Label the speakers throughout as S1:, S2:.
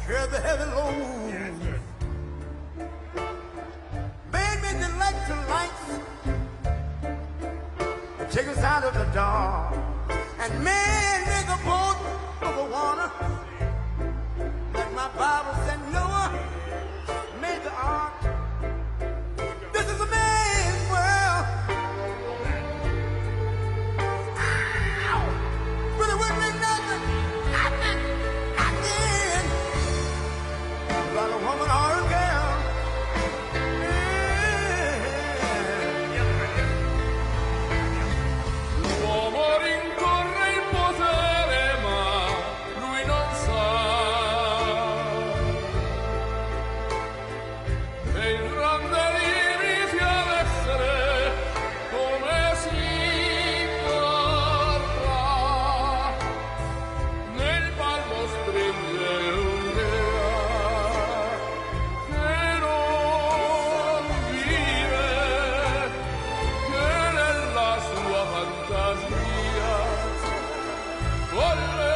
S1: carry the heavy load. Made me the electric lights and take us out of the dark. And man made the boat over water. Like my Bible said, Noah made the ark. This is a man's world. Ow! But it wouldn't mean nothing. Nothing. Like a woman or a girl.
S2: L'uomo rincorre il potere, ma lui non sa che il grande limite ad essere come si parla. Nel palmo stringe un'idea che non vive, che nella sua fantasia volle,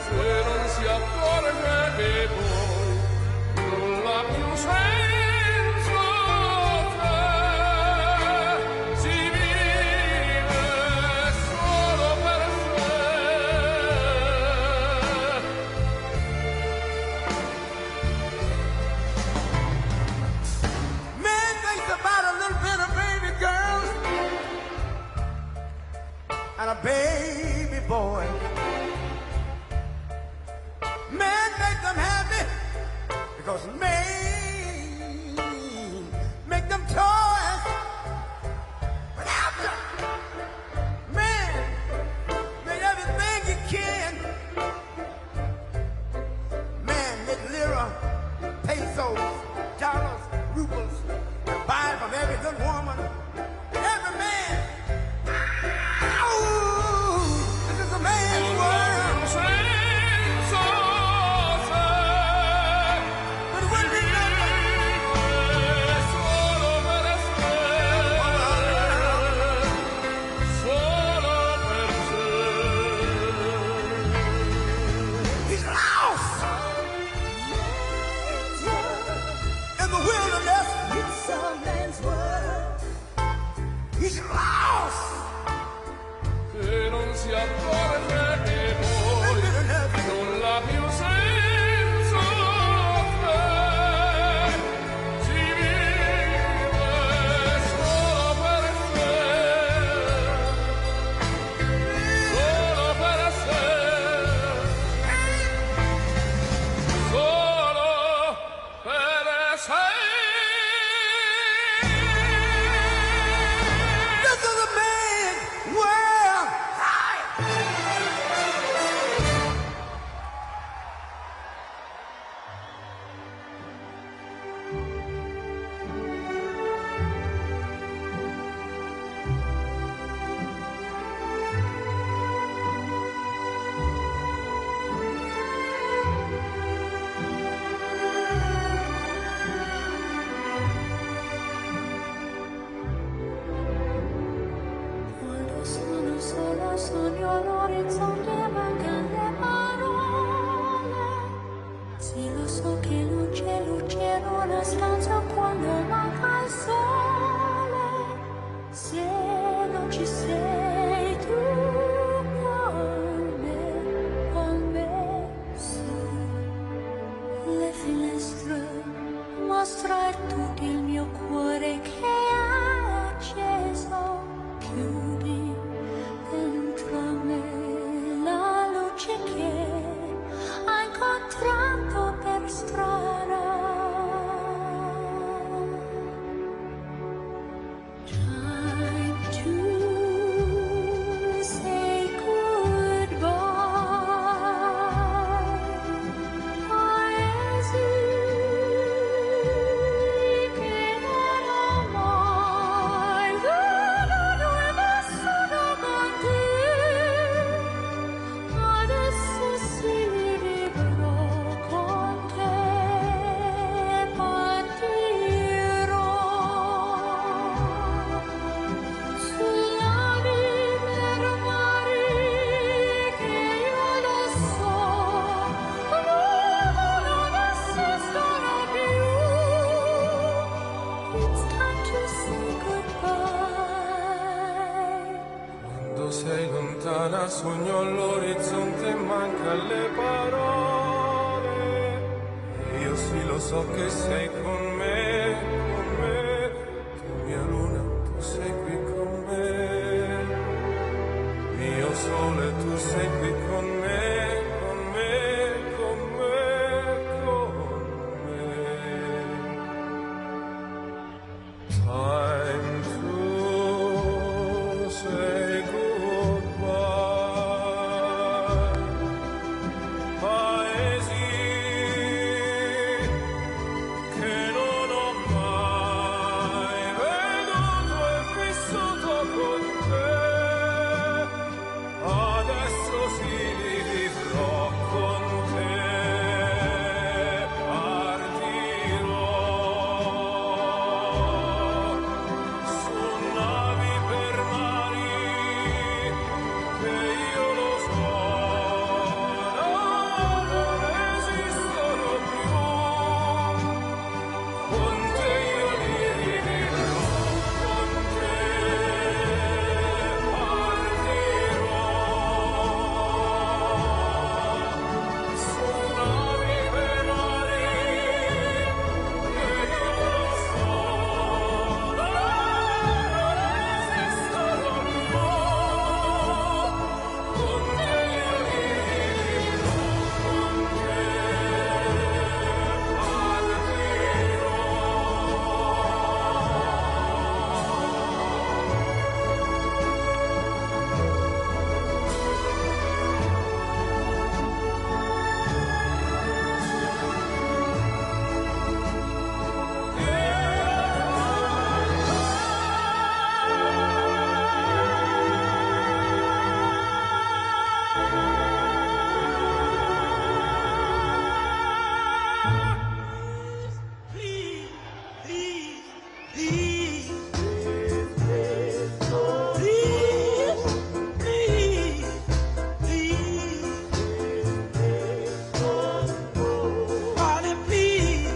S2: se non si accorge che poi non ha più senso, che si vive solo per sé.
S1: Man thinks about a little bit of baby girl and a baby boy. Man make them happy because man make them toys. But after man make everything you can. Man make lira, pesos, dollars, rubles, and buy from every good woman. Every man. Ow! This is a man's world.
S2: Senso c'è,
S1: But it wouldn't be nothing.
S2: solo per sé, solo per sé.
S1: He's lost in the wilderness. He's lost.
S2: Che non si accorge che poi non ha più senso, che si vive solo per sé, solo per sé, solo per sé.
S1: This is a man's world.
S3: Quando sono sola sogno l'orizzonte, mancano le parole. Sì, lo so che non c'è luce in una stanza quando manca il sole. Se non ci sei tu con me, sì. Le finestre mostra tutto il mio cuore che è acceso. Chiudi dentro me la luce che hai incontrato per strada. Già
S2: lontana, sogno all'orizzonte, manca le parole. Io sì lo so che sei con me, tu mia luna, tu sei qui con me, mio sole, tu sei qui con me, con me, con me, con me. Time to say goodbye. Paesi che non ho mai veduto e vissuto con te. Adesso sì li vivrò con te. Partirò su navi per mari che io lo so non esistono più. Con te io li vivrò, con te partirò su navi per mari che io lo so non esistono più. Con te io li vivrò, con te
S1: Please, please, please, please, please, Honey, please,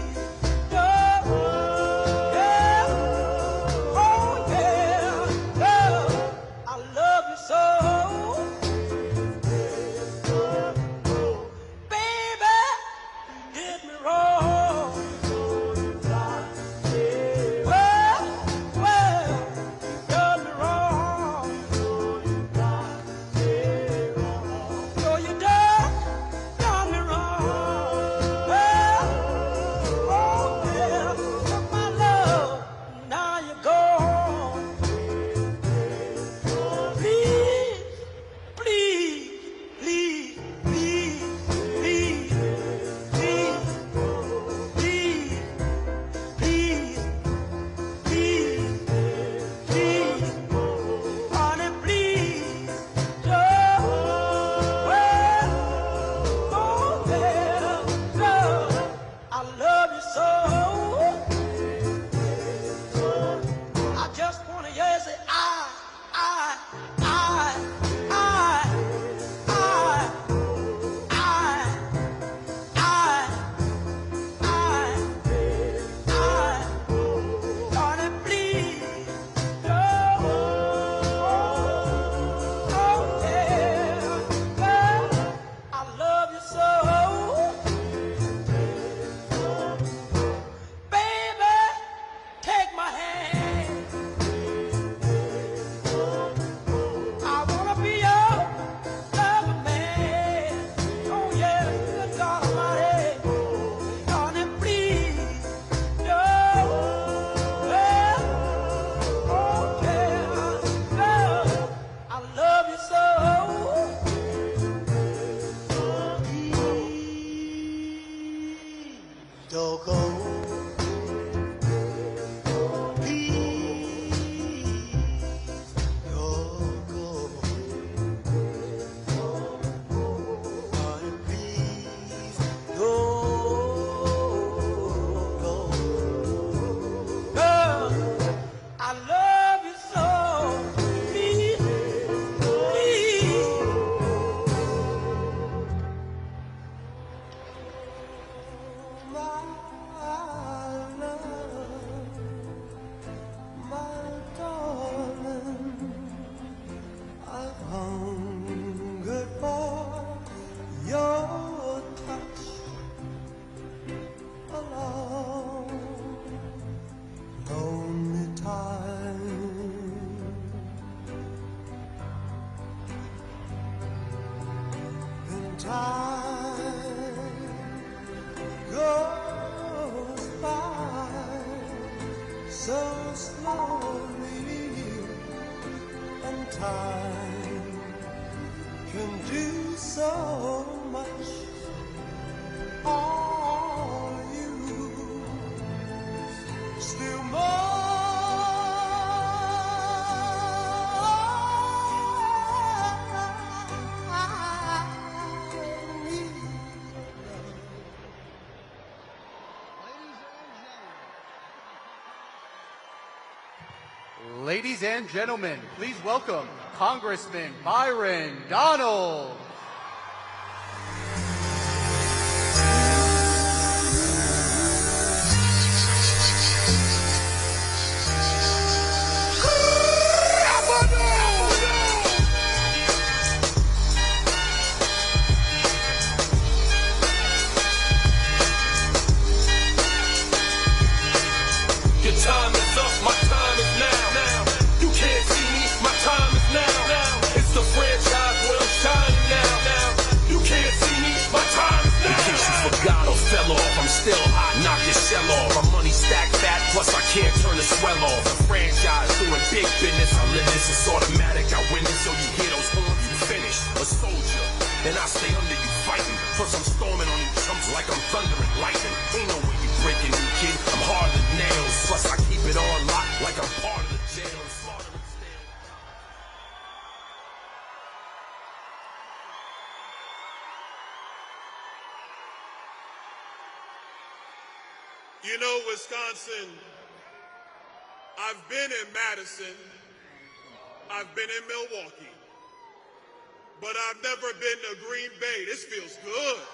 S1: yeah, yeah, oh yeah, love, I love you so, baby, you did me wrong. Well, you done me wrong. So you done me wrong. Well, oh yeah, took my love, now you're gone. Please, please, please, please, please, please, please, please, please, honey, please, just, well, oh yeah, love, I love you so. I just wanna hear you say, I, I, honey, please, oh, yeah, well, I love you so, baby, take my hand,
S2: time can do so much. Are you still more?
S4: Ladies and gentlemen, please welcome Congressman Byron Donald.
S5: I'm still hot, knock your shell off. My money stacked fat, plus I can't turn the swell off. The franchise doing big business, I live this, it's automatic. I win this, so you hear those horns, you finish. A soldier, then I stay under you fighting. Plus I'm storming on you chumps like I'm thunder and lightning. Ain't no way you breaking me, kid, I'm hard as nails. Plus I keep it on lock like I'm part of the jail. I'm slaughtering still.
S6: You know, Wisconsin, I've been in Madison, I've been in Milwaukee, but I've never been to Green Bay. This feels good.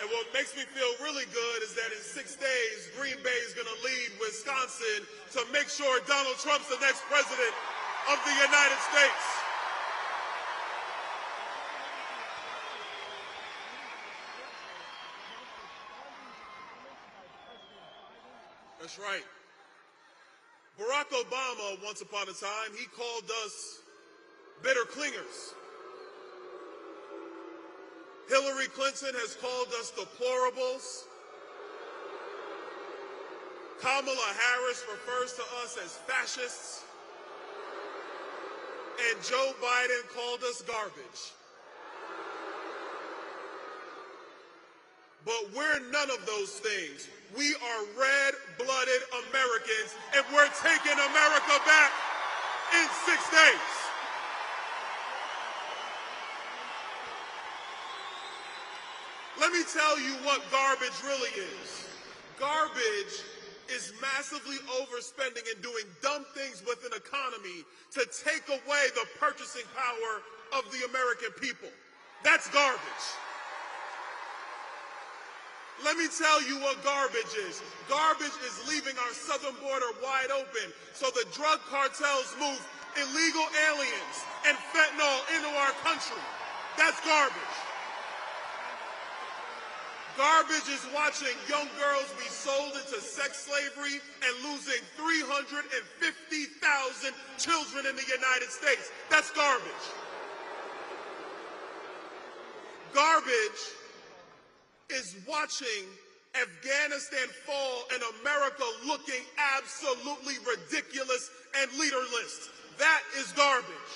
S6: And what makes me feel really good is that in 6 days, Green Bay is going to lead Wisconsin to make sure Donald Trump's the next president of the United States. That's right. Barack Obama, once upon a time, he called us bitter clingers. Hillary Clinton has called us deplorables. Kamala Harris refers to us as fascists. And Joe Biden called us garbage. But we're none of those things. We are red-blooded Americans, and we're taking America back in 6 days. Let me tell you what garbage really is. Garbage is massively overspending and doing dumb things with an economy to take away the purchasing power of the American people. That's garbage. Let me tell you what garbage is. Garbage is leaving our southern border wide open so the drug cartels move illegal aliens and fentanyl into our country. That's garbage. Garbage is watching young girls be sold into sex slavery and losing 350,000 children in the United States. That's garbage. Garbage is watching Afghanistan fall and America looking absolutely ridiculous and leaderless. That is garbage.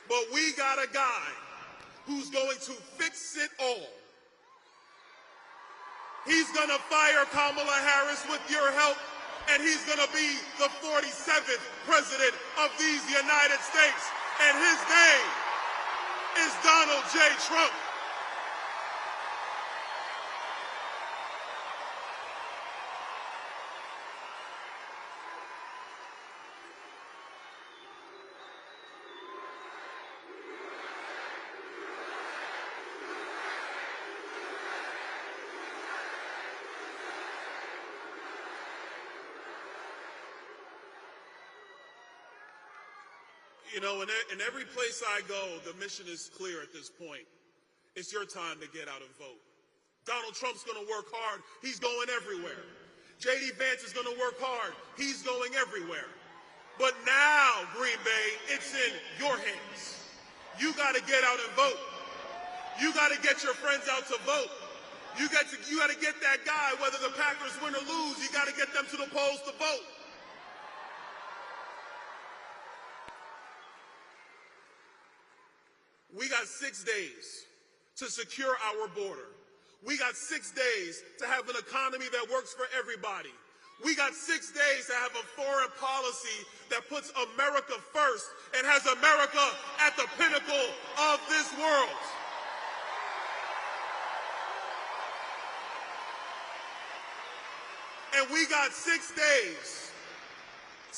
S6: But we got a guy who's going to fix it all. He's going to fire Kamala Harris with your help, and he's going to be the 47th president of these United States. And his name is Donald J. Trump. You know, in every place I go, the mission is clear at this point. It's your time to get out and vote. Donald Trump's going to work hard. He's going everywhere. J.D. Vance is going to work hard. He's going everywhere. But now, Green Bay, it's in your hands. You got to get out and vote. You got to get your friends out to vote. You got to get that guy, whether the Packers win or lose, you got to get them to the polls to vote. We got 6 days to secure our border. We got 6 days to have an economy that works for everybody. We got 6 days to have a foreign policy that puts America first and has America at the pinnacle of this world. And we got 6 days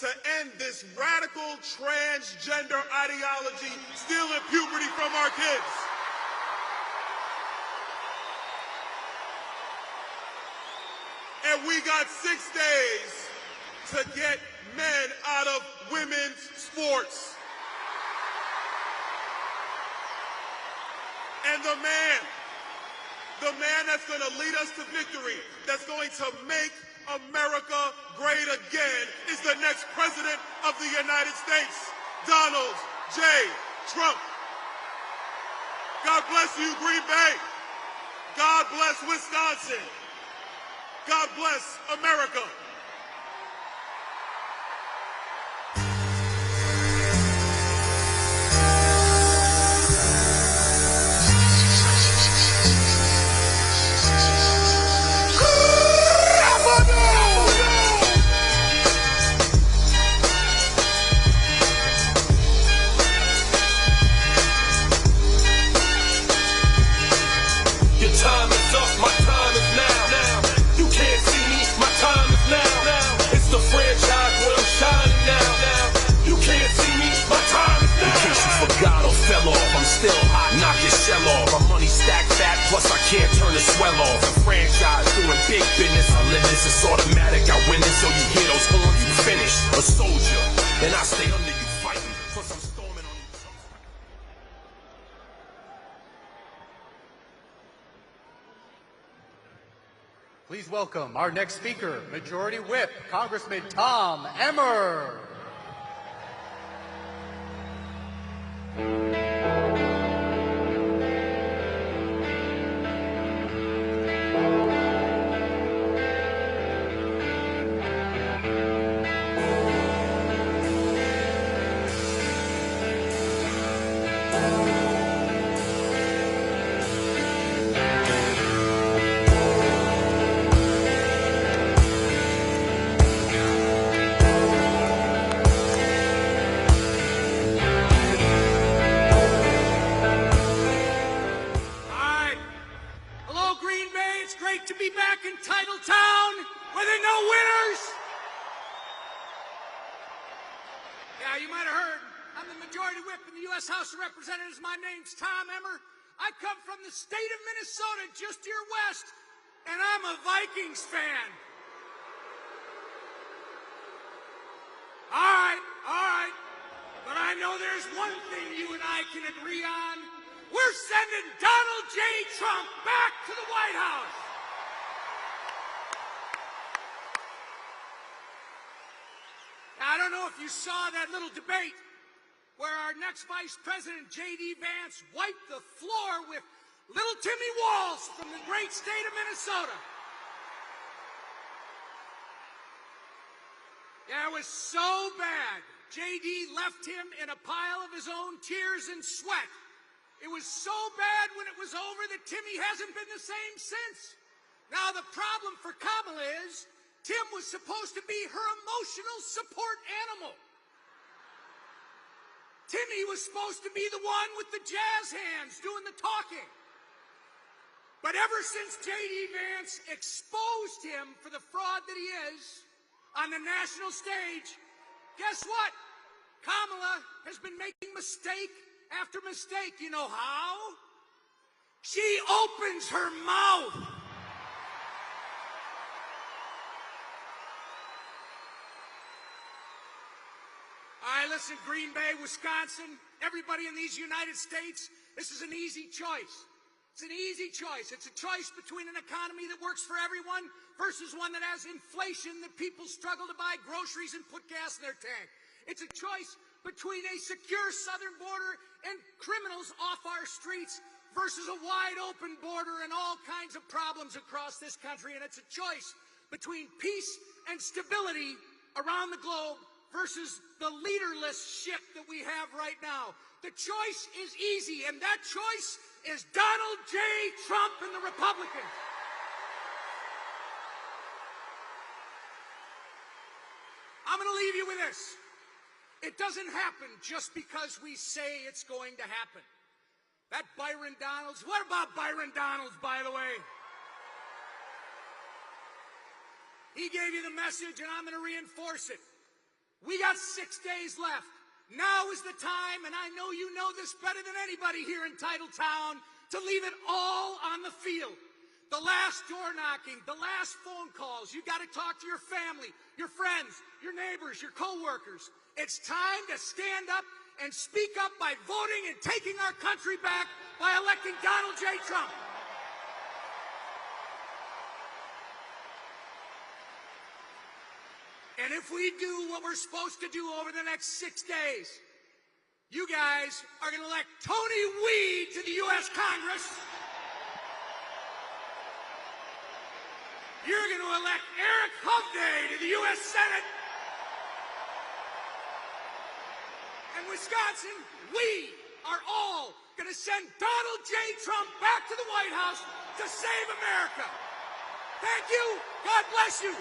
S6: to end this radical transgender ideology stealing puberty from our kids. And we got 6 days to get men out of women's sports. And the man that's going to lead us to victory, that's going to make America great again, is the next president of the United States, Donald J. Trump. God bless you, Green Bay. God bless Wisconsin. God bless America.
S5: Knock your shell off. My money stacked fat, plus I can't turn the swell off. A franchise doing big business. I live this, it's automatic. I win this, so you hear those horns, you finish. A soldier, and I stay under you fighting. Plus I'm storming on you.
S4: Please welcome our next speaker, Majority Whip, Congressman Tom Emmer.
S7: Representatives, my name's Tom Emmer. I come from the state of Minnesota, just to your west, and I'm a Vikings fan. All right, but I know there's one thing you and I can agree on. We're sending Donald J. Trump back to the White House. Now, I don't know if you saw that little debate where our next Vice President, J.D. Vance, wiped the floor with little Timmy Walsh from the great state of Minnesota. Yeah, it was so bad. J.D. left him in a pile of his own tears and sweat. It was so bad when it was over that Timmy hasn't been the same since. Now, the problem for Kamala is Tim was supposed to be her emotional support animal. Timmy was supposed to be the one with the jazz hands doing the talking. But ever since J.D. Vance exposed him for the fraud that he is on the national stage, guess what? Kamala has been making mistake after mistake. You know how? She opens her mouth. All right, listen, Green Bay, Wisconsin, everybody in these United States, this is an easy choice. It's an easy choice. It's a choice between an economy that works for everyone versus one that has inflation that people struggle to buy groceries and put gas in their tank. It's a choice between a secure southern border and criminals off our streets versus a wide open border and all kinds of problems across this country. And it's a choice between peace and stability around the globe versus the leaderless ship that we have right now. The choice is easy, and that choice is Donald J. Trump and the Republicans. I'm going to leave you with this. It doesn't happen just because we say it's going to happen. That Byron Donalds, what about Byron Donalds, by the way? He gave you the message, and I'm going to reinforce it. We got 6 days left. Now is the time, and I know you know this better than anybody here in Titletown, to leave it all on the field. The last door knocking, the last phone calls. You got to talk to your family, your friends, your neighbors, your co-workers. It's time to stand up and speak up by voting and taking our country back by electing Donald J. Trump. And if we do what we're supposed to do over the next 6 days, you guys are going to elect Tony Weed to the U.S. Congress. You're going to elect Eric Hovde to the U.S. Senate. And Wisconsin, we are all going to send Donald J. Trump back to the White House to save America. Thank you. God bless you.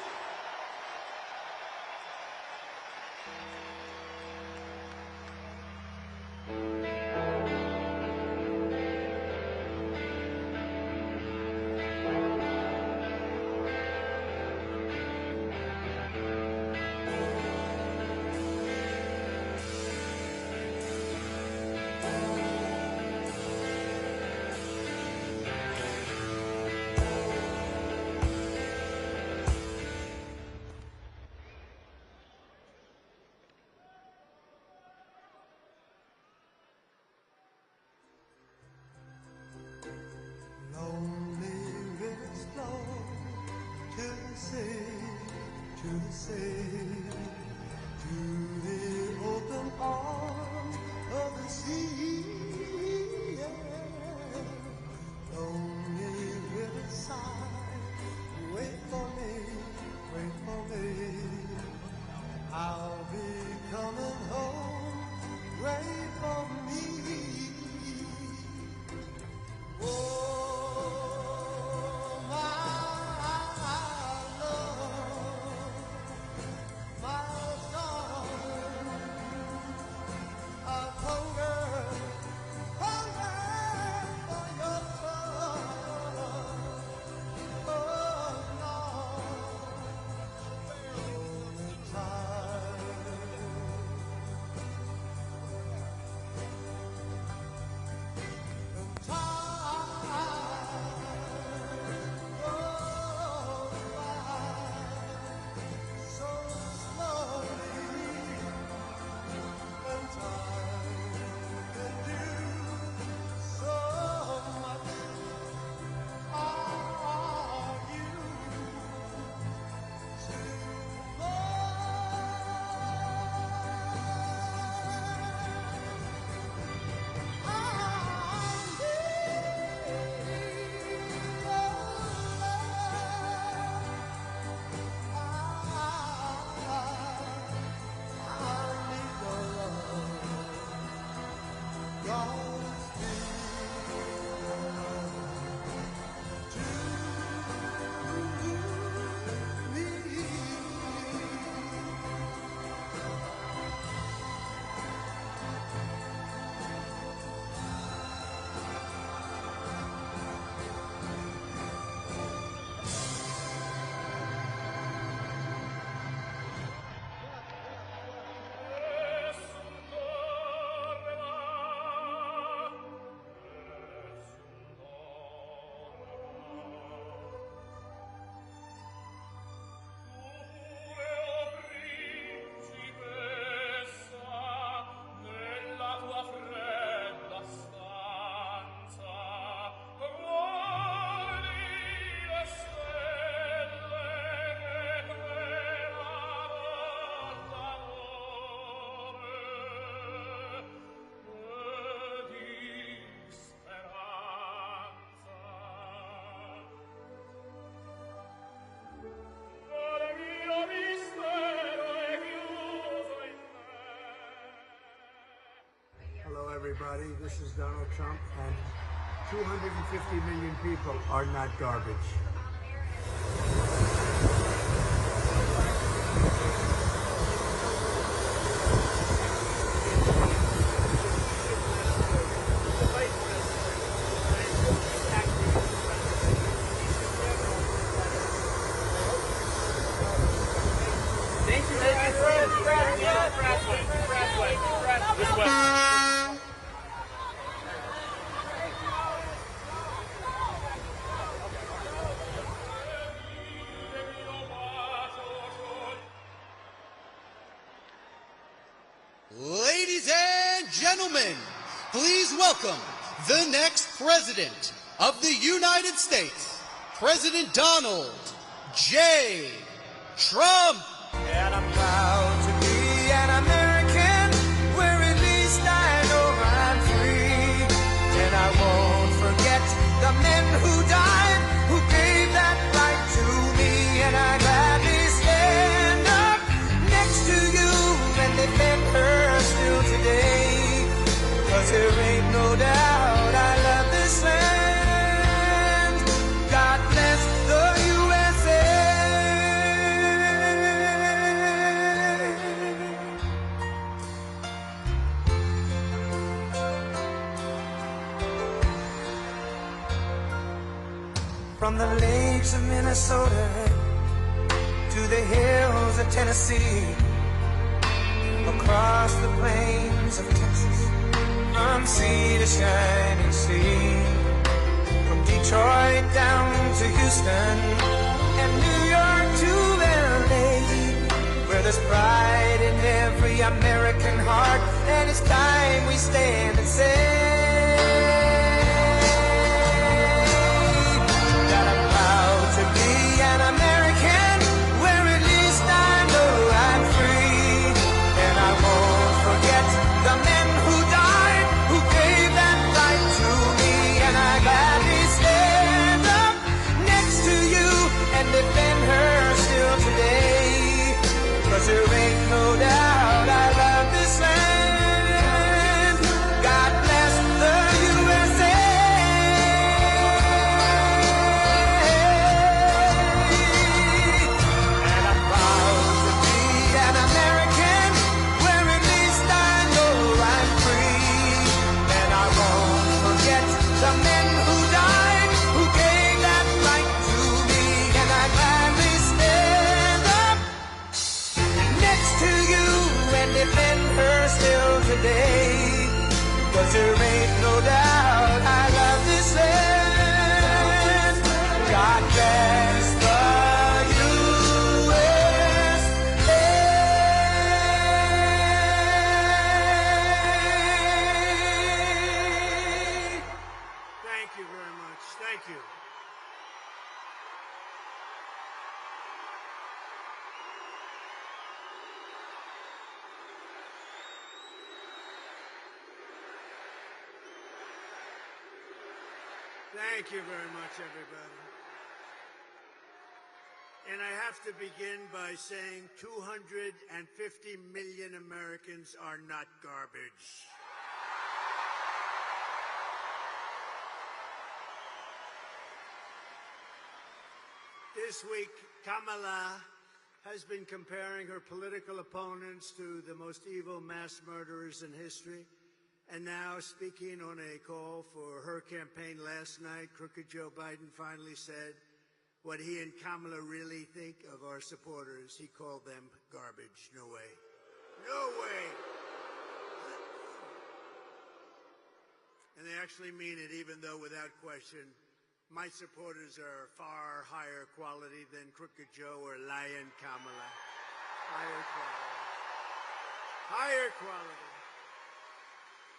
S1: everybody. This is Donald Trump, and 250 million people are not garbage.
S4: Ladies and gentlemen, please welcome the next President of the United States, President Donald J. Trump.
S1: And I'm proud to be an American, where at least I know I'm free. And I won't forget the men who died, who gave that right to me. And I gladly stand up next to you and defend her still today. 'Cause there ain't no doubt I love this land. God bless the USA. From the lakes of Minnesota to the hills of Tennessee, across the plains of Texas, from sea to shining sea, from Detroit down to Houston and New York to LA, where there's pride in every American heart, and it's time we stand and say that I'm proud to be an American, where at least I know I'm free. And I won't forget the men who died, who gave that right to me. And I gladly stand up next to you and defend her still today. 'Cause there ain't no doubt I love this land. God bless the USA. And I'm proud to be an American, where at least I know I'm free. And I won't forget the men who died, who gave that right to me. And I gladly stand up next to you and defend her still today. 'Cause there ain't no doubt I love this land. God bless the USA. Thank you very much. Thank you. Thank you very much, everybody. And I have to begin by saying 250 million Americans are not garbage. This week, Kamala has been comparing her political opponents to the most evil mass murderers in history. And now, speaking on a call for her campaign last night, Crooked Joe Biden finally said what he and Kamala really think of our supporters. He called them garbage. No way. No way. And they actually mean it, even though, without question, my supporters are far higher quality than Crooked Joe or Lion Kamala. Higher quality. Higher quality.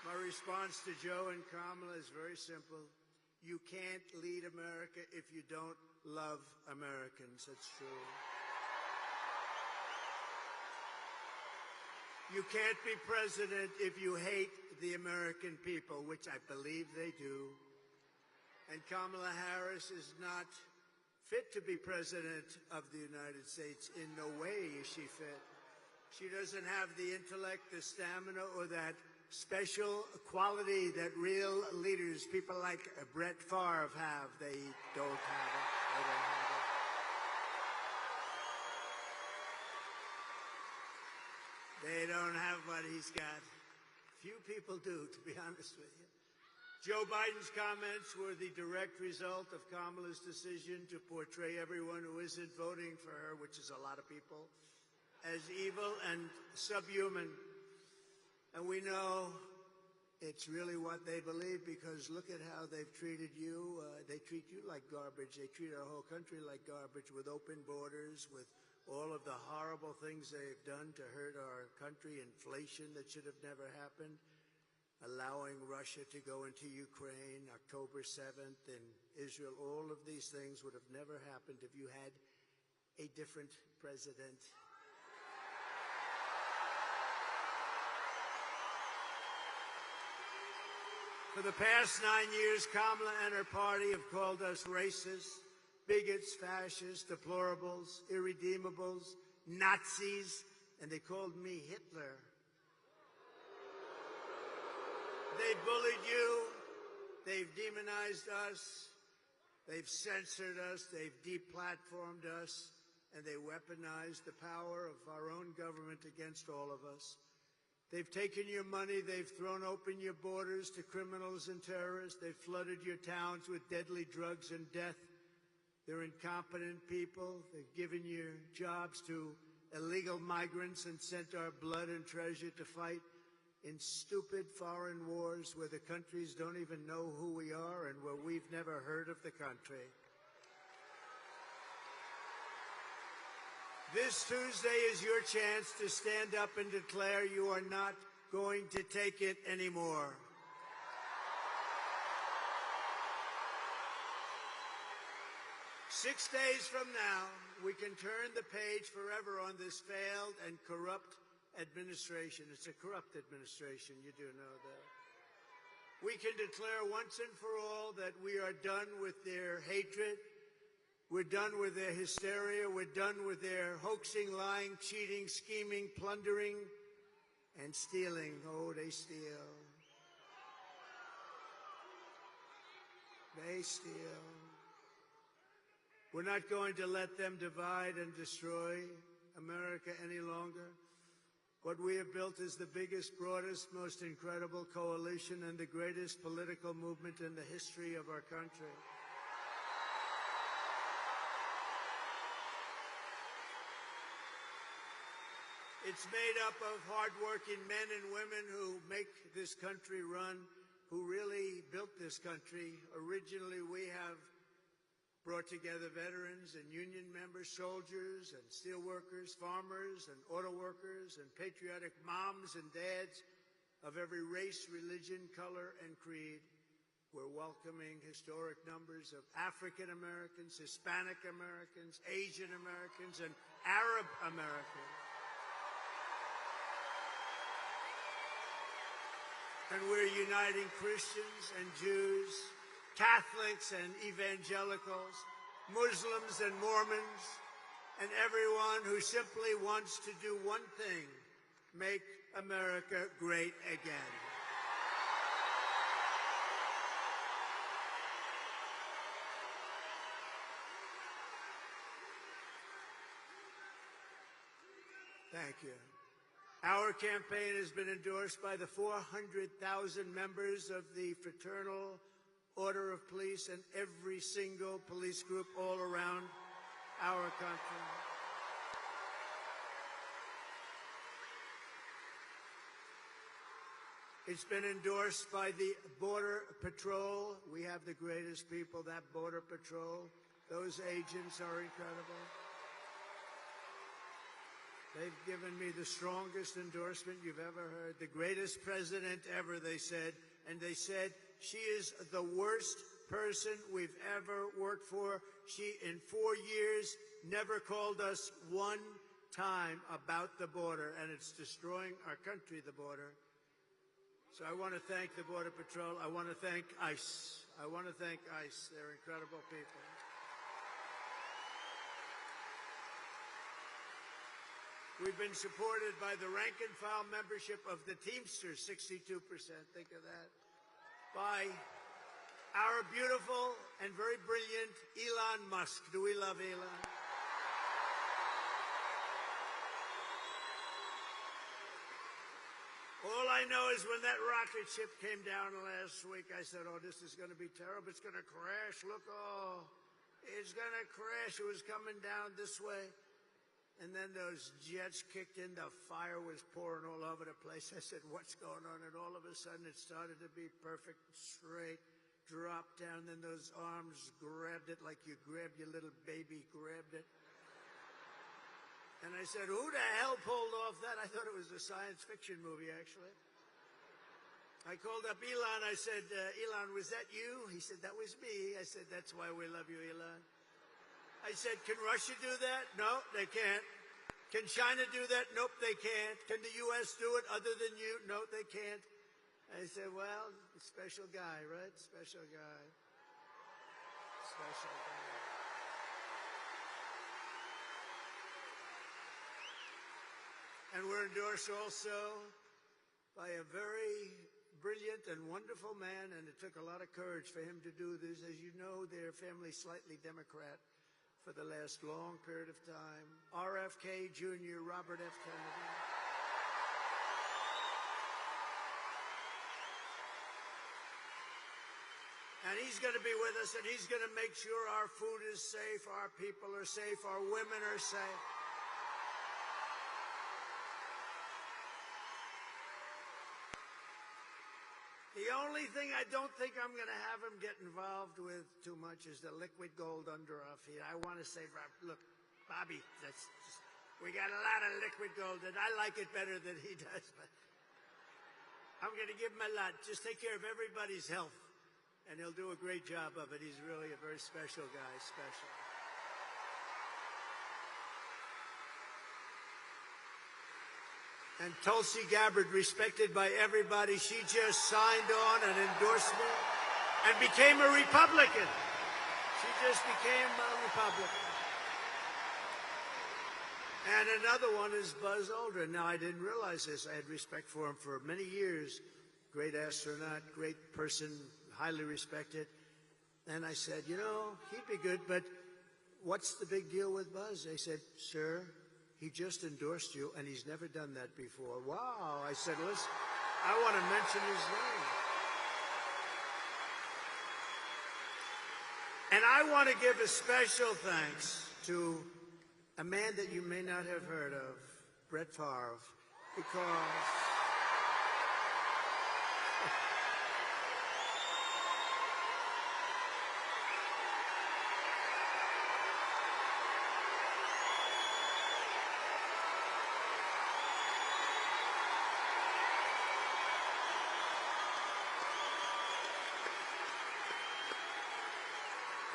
S1: My response to Joe and Kamala is very simple. You can't lead America if you don't love Americans. That's true. You can't be president if you hate the American people, which I believe they do. And Kamala Harris is not fit to be president of the United States. In no way is she fit. She doesn't have the intellect, the stamina, or that special quality that real leaders, people like Brett Favre have. They don't have it. They don't have it. They don't have what he's got. Few people do, to be honest with you. Joe Biden's comments were the direct result of Kamala's decision to portray everyone who isn't voting for her, which is a lot of people, as evil and subhuman. And we know it's really what they believe, because look at how they've treated you. They treat you like garbage. They treat our whole country like garbage, with open borders, with all of the horrible things they've done to hurt our country, inflation that should have never happened, allowing Russia to go into Ukraine, October 7th, in Israel. All of these things would have never happened if you had a different president. For the past 9 years, Kamala and her party have called us racists, bigots, fascists, deplorables, irredeemables, Nazis, and they called me Hitler. They bullied you, they've demonized us, they've censored us, they've deplatformed us, and they weaponized the power of our own government against all of us. They've taken your money, they've thrown open your borders to criminals and terrorists, they've flooded your towns with deadly drugs and death. They're incompetent people. They've given your jobs to illegal migrants and sent our blood and treasure to fight in stupid foreign wars where the countries don't even know who we are and where we've never heard of the country. This Tuesday is your chance to stand up and declare you are not going to take it anymore. Six days from now, we can turn the page forever on this failed and corrupt administration. It's a corrupt administration, you do know that. We can declare once and for all that we are done with their hatred. We're done with their hysteria. We're done with their hoaxing, lying, cheating, scheming, plundering, and stealing. Oh, they steal. They steal. We're not going to let them divide and destroy America any longer. What we have built is the biggest, broadest, most incredible coalition and the greatest political movement in the history of our country. It's made up of hardworking men and women who make this country run, who really built this country. Originally, we have brought together veterans and union members, soldiers and steelworkers, farmers and auto workers, and patriotic moms and dads of every race, religion, color, and creed. We're welcoming historic numbers of African Americans, Hispanic Americans, Asian Americans, and Arab Americans. And we're uniting Christians and Jews, Catholics and evangelicals, Muslims and Mormons, and everyone who simply wants to do one thing: make America great again. Thank you. Our campaign has been endorsed by the 400,000 members of the Fraternal Order of Police and every single police group all around our country. It's been endorsed by the Border Patrol. We have the greatest people, that Border Patrol. Those agents are incredible. They've given me the strongest endorsement you've ever heard. The greatest president ever, they said. And they said, she is the worst person we've ever worked for. She, in 4 years, never called us one time about the border, and it's destroying our country, the border. So I want to thank the Border Patrol. I want to thank ICE. I want to thank ICE. They're incredible people. We've been supported by the rank and file membership of the Teamsters, 62%. Think of that. By our beautiful and very brilliant Elon Musk. Do we love Elon? All I know is when that rocket ship came down last week, I said, oh, this is going to be terrible. It's going to crash. Look, oh, it's going to crash. It was coming down this way. And then those jets kicked in. The fire was pouring all over the place. I said, what's going on? And all of a sudden, it started to be perfect, straight, dropped down. Then those arms grabbed it like you grabbed your little baby, grabbed it. And I said, who the hell pulled off that? I thought it was a science fiction movie, actually. I called up Elon. I said, Elon, was that you? He said, that was me. I said, that's why we love you, Elon. I said, can Russia do that? No, they can't. Can China do that? Nope, they can't. Can the U.S. do it other than you? No, they can't. I said, well, special guy, right? Special guy. Special guy. And we're endorsed also by a very brilliant and wonderful man, and it took a lot of courage for him to do this. As you know, their family's slightly Democrat for the last long period of time. RFK Jr., Robert F. Kennedy. And he's going to be with us, and he's going to make sure our food is safe, our people are safe, our women are safe. The only thing I don't think I'm going to have him get involved with too much is the liquid gold under our feet. I want to say, look, Bobby, we got a lot of liquid gold, and I like it better than he does, but I'm going to give him a lot. Just take care of everybody's health, and he'll do a great job of it. He's really a very special guy, special. And Tulsi Gabbard, respected by everybody, she just signed on an endorsement and became a Republican. She just became a Republican. And another one is Buzz Aldrin. Now, I didn't realize this. I had respect for him for many years. Great astronaut, great person, highly respected. And I said, you know, he'd be good, but what's the big deal with Buzz? They said, sir, he just endorsed you, and he's never done that before. Wow. I said, listen, I want to mention his name. And I want to give a special thanks to a man that you may not have heard of, Brett Favre, because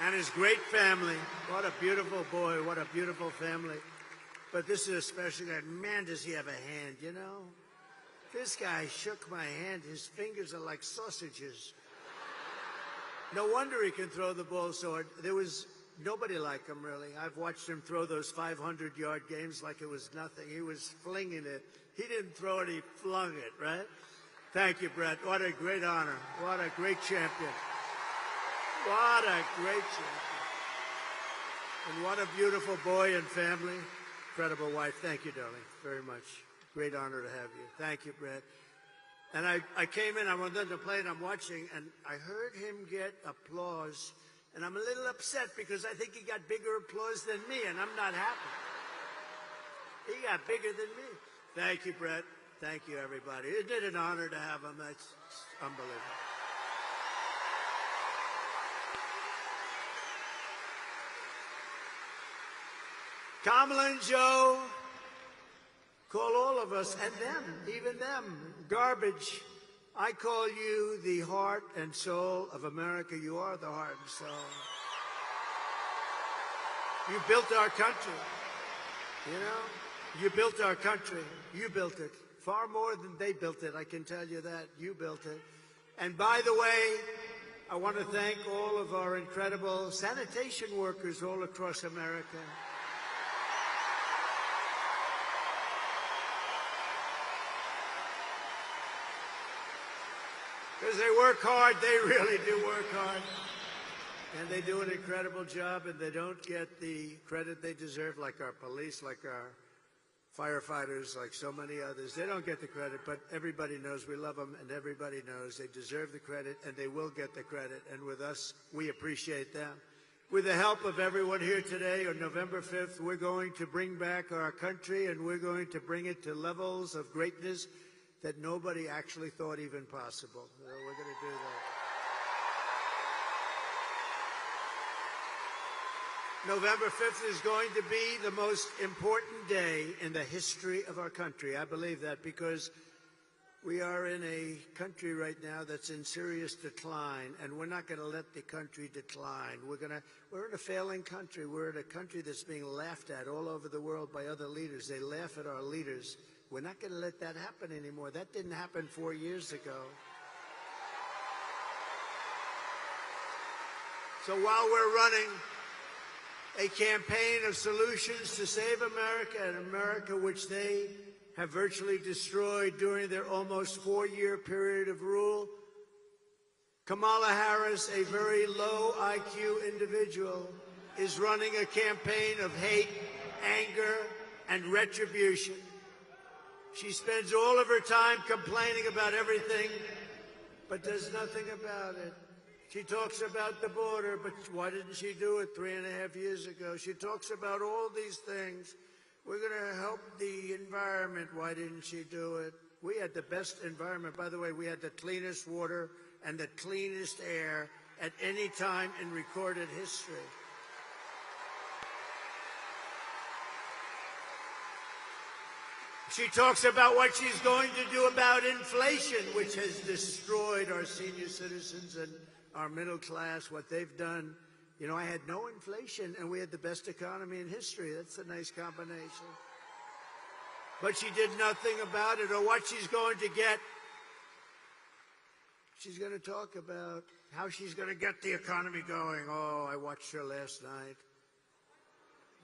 S1: and his great family. What a beautiful boy. What a beautiful family. But this is a special guy. Man, does he have a hand, you know? This guy shook my hand. His fingers are like sausages. No wonder he can throw the ball so hard. There was nobody like him, really. I've watched him throw those 500-yard games like it was nothing. He was flinging it. He didn't throw it, he flung it, right? Thank you, Brett. What a great honor. What a great champion. What a great champion. And what a beautiful boy and family. Incredible wife. Thank you, darling, very much. Great honor to have you. Thank you, Brett. And I came in, I went on the plane, I'm watching, and I heard him get applause. And I'm a little upset because I think he got bigger applause than me, and I'm not happy. He got bigger than me. Thank you, Brett. Thank you, everybody. Isn't it an honor to have him? That's unbelievable. Kamala and Joe call all of us, and them, even them, garbage. I call you the heart and soul of America. You are the heart and soul. You built our country, you know? You built our country. You built it. Far more than they built it, I can tell you that. You built it. And by the way, I want to thank all of our incredible sanitation workers all across America. because they work hard. They really do work hard. And they do an incredible job, and they don't get the credit they deserve, like our police, like our firefighters, like so many others. They don't get the credit, but everybody knows we love them, and everybody knows they deserve the credit, and they will get the credit. And with us, we appreciate them. With the help of everyone here today, on November 5th, we're going to bring back our country, and we're going to bring it to levels of greatness that nobody actually thought even possible. So we're going to do that. November 5th is going to be the most important day in the history of our country. I believe that because we are in a country right now that's in serious decline, and we're not going to let the country decline. We're in a failing country. We're in a country that's being laughed at all over the world by other leaders. They laugh at our leaders. We're not going to let that happen anymore. That didn't happen 4 years ago. So while we're running a campaign of solutions to save America, and America which they have virtually destroyed during their almost 4-year period of rule, Kamala Harris, a very low IQ individual, is running a campaign of hate, anger, and retribution. She spends all of her time complaining about everything, but does nothing about it. She talks about the border, but why didn't she do it 3.5 years ago? She talks about all these things. We're going to help the environment. Why didn't she do it? We had the best environment. By the way, we had the cleanest water and the cleanest air at any time in recorded history. She talks about what she's going to do about inflation, which has destroyed our senior citizens and our middle class, what they've done. You know, I had no inflation, and we had the best economy in history. That's a nice combination. But she did nothing about it, or what she's going to get. She's going to talk about how she's going to get the economy going. Oh, I watched her last night.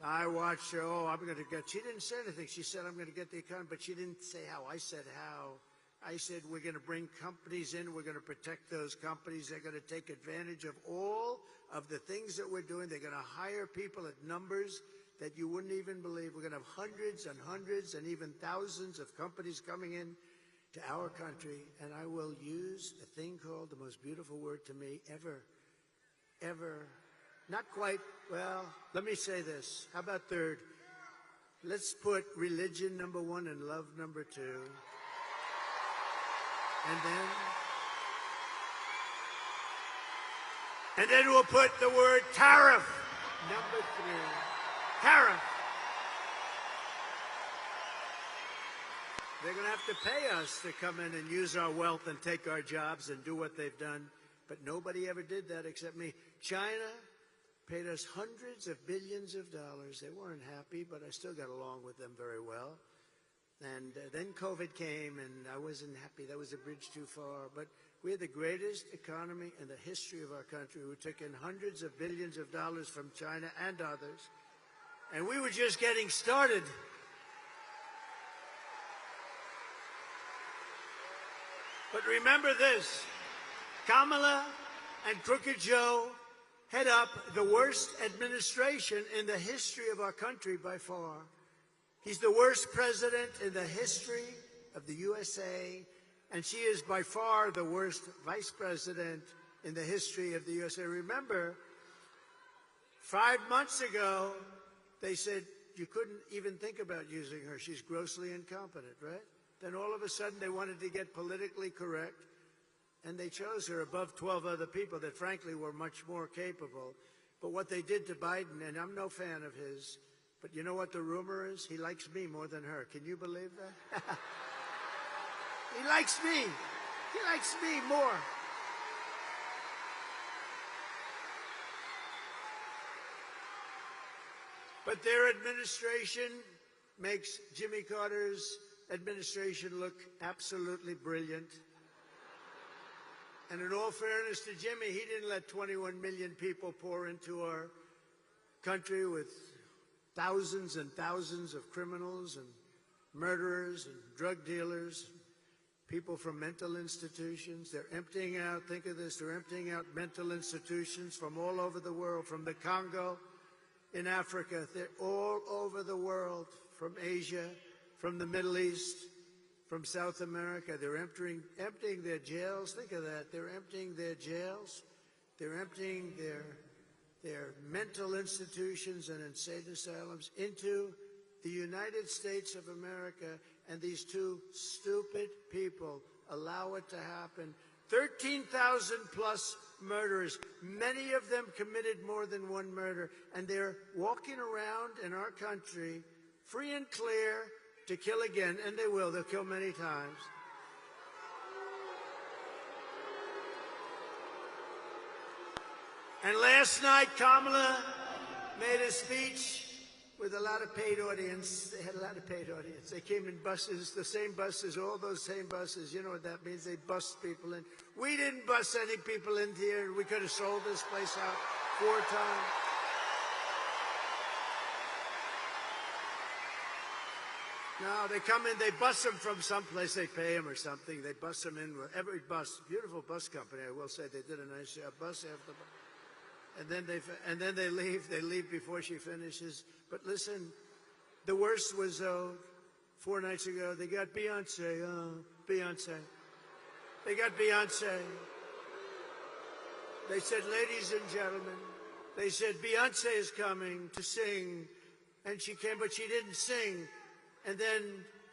S1: I watched her. Oh, I'm going to get. She didn't say anything. She said, I'm going to get the economy, but she didn't say how. I said how. I said, we're going to bring companies in. We're going to protect those companies. They're going to take advantage of all of the things that we're doing. They're going to hire people at numbers that you wouldn't even believe. We're going to have hundreds and hundreds and even thousands of companies coming in to our country. And I will use a thing called the most beautiful word to me ever. Not quite, well, let me say this. How about third? Let's put religion number 1 and love number 2. And then we'll put the word tariff, number 3. Tariff. They're going to have to pay us to come in and use our wealth and take our jobs and do what they've done. But nobody ever did that except me. China paid us hundreds of billions of dollars. They weren't happy, but I still got along with them very well. And then COVID came, and I wasn't happy. That was a bridge too far. But we had the greatest economy in the history of our country. We took in hundreds of billions of dollars from China and others. And we were just getting started. But remember this, Kamala and Crooked Joe head up the worst administration in the history of our country by far. He's the worst president in the history of the USA, and she is by far the worst vice president in the history of the USA. Remember, 5 months ago, they said you couldn't even think about using her. She's grossly incompetent, right? Then all of a sudden they wanted to get politically correct, and they chose her above 12 other people that frankly were much more capable. But what they did to Biden, and I'm no fan of his, but you know what the rumor is? He likes me more than her. Can you believe that? He likes me. He likes me more. But their administration makes Jimmy Carter's administration look absolutely brilliant. And in all fairness to Jimmy, he didn't let 21 million people pour into our country with thousands and thousands of criminals and murderers and drug dealers. people from mental institutions. They're emptying out, think of this, they're emptying out mental institutions from all over the world, from the Congo in Africa. They're all over the world, from Asia, from the Middle East, from South America. They're emptying their jails. Think of that. They're emptying their jails. They're emptying their mental institutions and insane asylums into the United States of America, and these two stupid people allow it to happen. 13,000 plus murderers, many of them committed more than one murder, and they're walking around in our country free and clear to kill again, and they will. They'll kill many times. And last night, Kamala made a speech with a lot of paid audience. They had a lot of paid audience. They came in buses, the same buses, all those same buses. You know what that means? They bust people in. We didn't bust any people in here. We could have sold this place out 4 times. No, they come in, they bus them from someplace, they pay them or something. They bus them in with every bus. Beautiful bus company, I will say. They did a nice job. Bus after bus. And then they leave. They leave before she finishes. But listen, the worst was 4 nights ago. They got Beyonce. Beyonce. They got Beyonce. They said, ladies and gentlemen, they said Beyonce is coming to sing, and she came, but she didn't sing. And then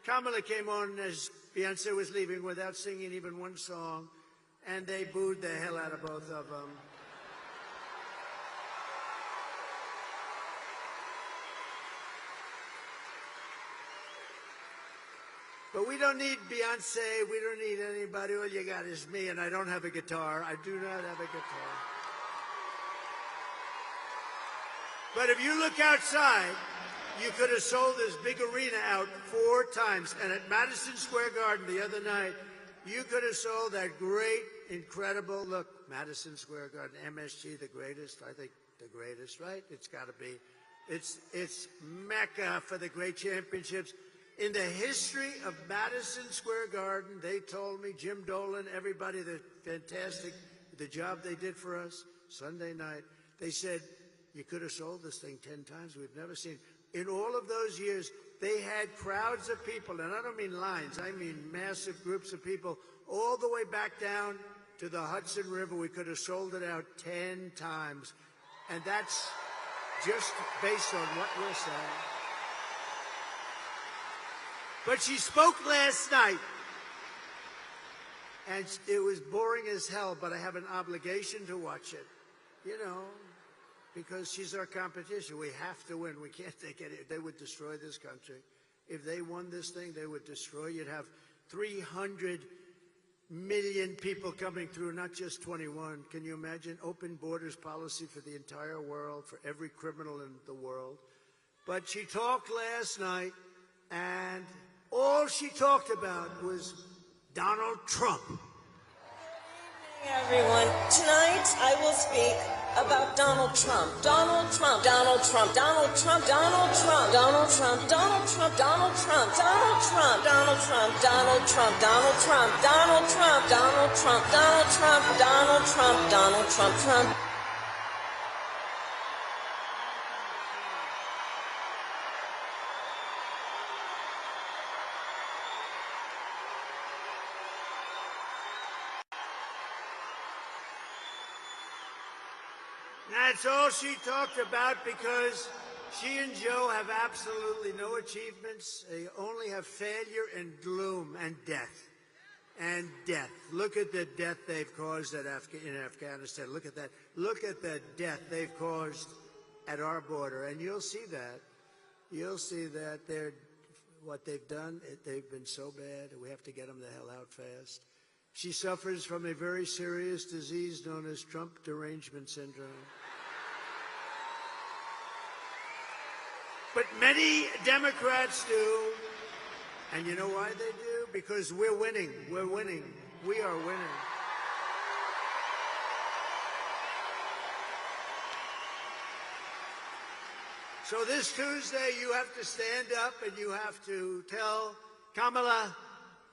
S1: Kamala came on as Beyonce was leaving without singing even one song, and they booed the hell out of both of them. But we don't need Beyonce. We don't need anybody. All you got is me, and I don't have a guitar. I do not have a guitar. But if you look outside, you could have sold this big arena out 4 times. And at Madison Square Garden the other night, you could have sold that great, incredible, look, Madison Square Garden, MSG, the greatest, I think the greatest, right? It's got to be. It's Mecca for the great championships. In the history of Madison Square Garden, they told me, Jim Dolan, everybody, the fantastic, the job they did for us Sunday night, they said, you could have sold this thing 10 times. We've never seen. In all of those years, they had crowds of people, and I don't mean lines, I mean massive groups of people, all the way back down to the Hudson River. We could have sold it out 10 times. And that's just based on what we're saying. But she spoke last night, and it was boring as hell, but I have an obligation to watch it, you know, because she's our competition. We have to win. We can't take it. They would destroy this country. If they won this thing, they would destroy. You'd have 300 million people coming through, not just 21. Can you imagine? Open borders policy for the entire world, for every criminal in the world. But she talked last night, and all she talked about was Donald Trump.
S8: Good evening, everyone. Tonight, I will speak about Donald Trump. Donald Trump. Donald Trump. Donald Trump. Donald Trump. Donald Trump. Donald Trump. Donald Trump. Donald Trump. Donald Trump. Donald Trump. Donald Trump. Donald Trump. Donald Trump. Donald Trump. Donald Trump. Donald Trump. Trump.
S1: That's all she talked about, because she and Joe have absolutely no achievements. They only have failure and gloom and death. And death. Look at the death they've caused in Afghanistan. Look at that. Look at the death they've caused at our border. And you'll see that. You'll see that what they've done, they've been so bad. We have to get them the hell out fast. She suffers from a very serious disease known as Trump derangement syndrome. But many Democrats do. And you know why they do? Because we're winning. We're winning. We are winning. So this Tuesday, you have to stand up and you have to tell Kamala,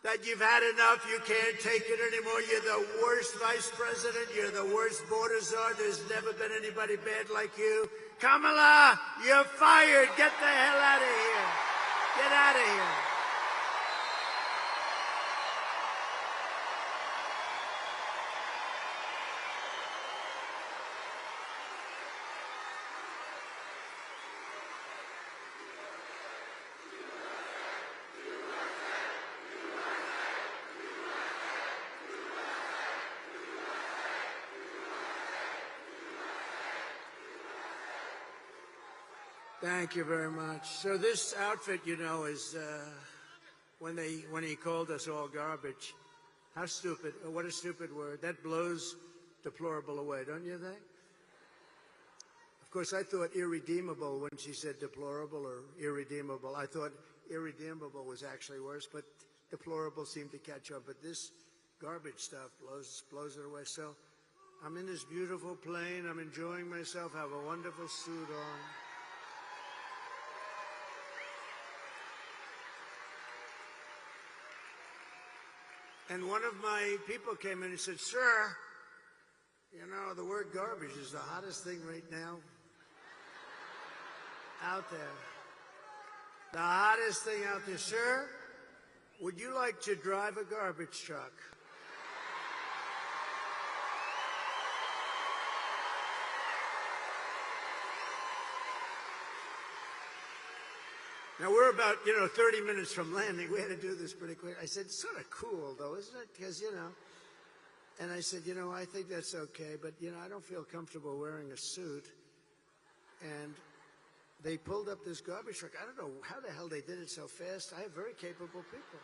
S1: that you've had enough, you can't take it anymore. You're the worst vice president. You're the worst border czar. There's never been anybody bad like you. Kamala, you're fired. Get the hell out of here. Get out of here. Thank you very much. So this outfit, you know, is when he called us all garbage. How stupid! What a stupid word. That blows deplorable away, don't you think? Of course, I thought irredeemable when she said deplorable or irredeemable. I thought irredeemable was actually worse, but deplorable seemed to catch on. But this garbage stuff blows it away. So I'm in this beautiful plane. I'm enjoying myself. I have a wonderful suit on. And one of my people came in and said, "Sir, you know, the word garbage is the hottest thing right now out there. The hottest thing out there. Sir, would you like to drive a garbage truck?" Now, we're about, 30 minutes from landing. We had to do this pretty quick. I said, "It's sort of cool, though, isn't it? Because, And I said, I think that's okay, but, I don't feel comfortable wearing a suit." And they pulled up this garbage truck. I don't know how the hell they did it so fast. I have very capable people.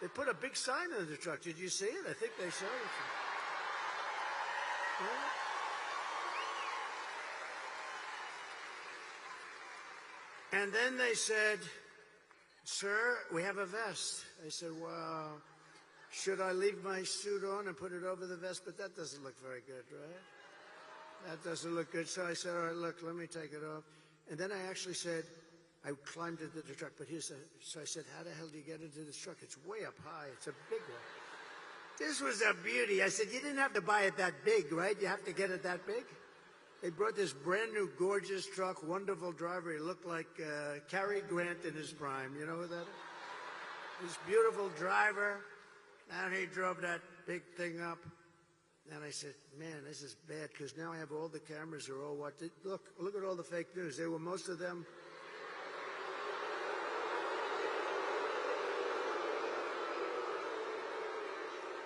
S1: They put a big sign on the truck. Did you see it? I think they showed it to you. Yeah. And then they said, "Sir, we have a vest." I said, "Well, should I leave my suit on and put it over the vest?" But that doesn't look very good, right? That doesn't look good. So I said, "All right, look, let me take it off." And then I actually said, I climbed into the truck, but so I said, "How the hell do you get into this truck? It's way up high. It's a big one." This was a beauty. I said, "You didn't have to buy it that big, right? You have to get it that big?" They brought this brand new, gorgeous truck, wonderful driver. He looked like Cary Grant in his prime. You know who that is? This beautiful driver. And he drove that big thing up. And I said, "Man, this is bad, because now I have all the cameras are all what? Look at all the fake news. They were most of them.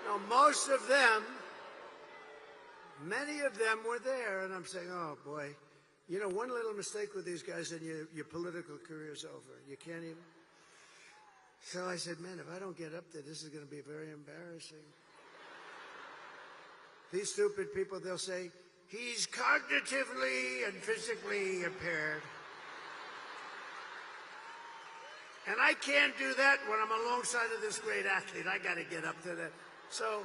S1: No, most of them. Many of them were there, and I'm saying, oh, boy. One little mistake with these guys, and your political career's over. You can't even. So I said, man, if I don't get up there, this is going to be very embarrassing. These stupid people, they'll say, "He's cognitively and physically impaired." And I can't do that when I'm alongside of this great athlete. I got to get up to that. So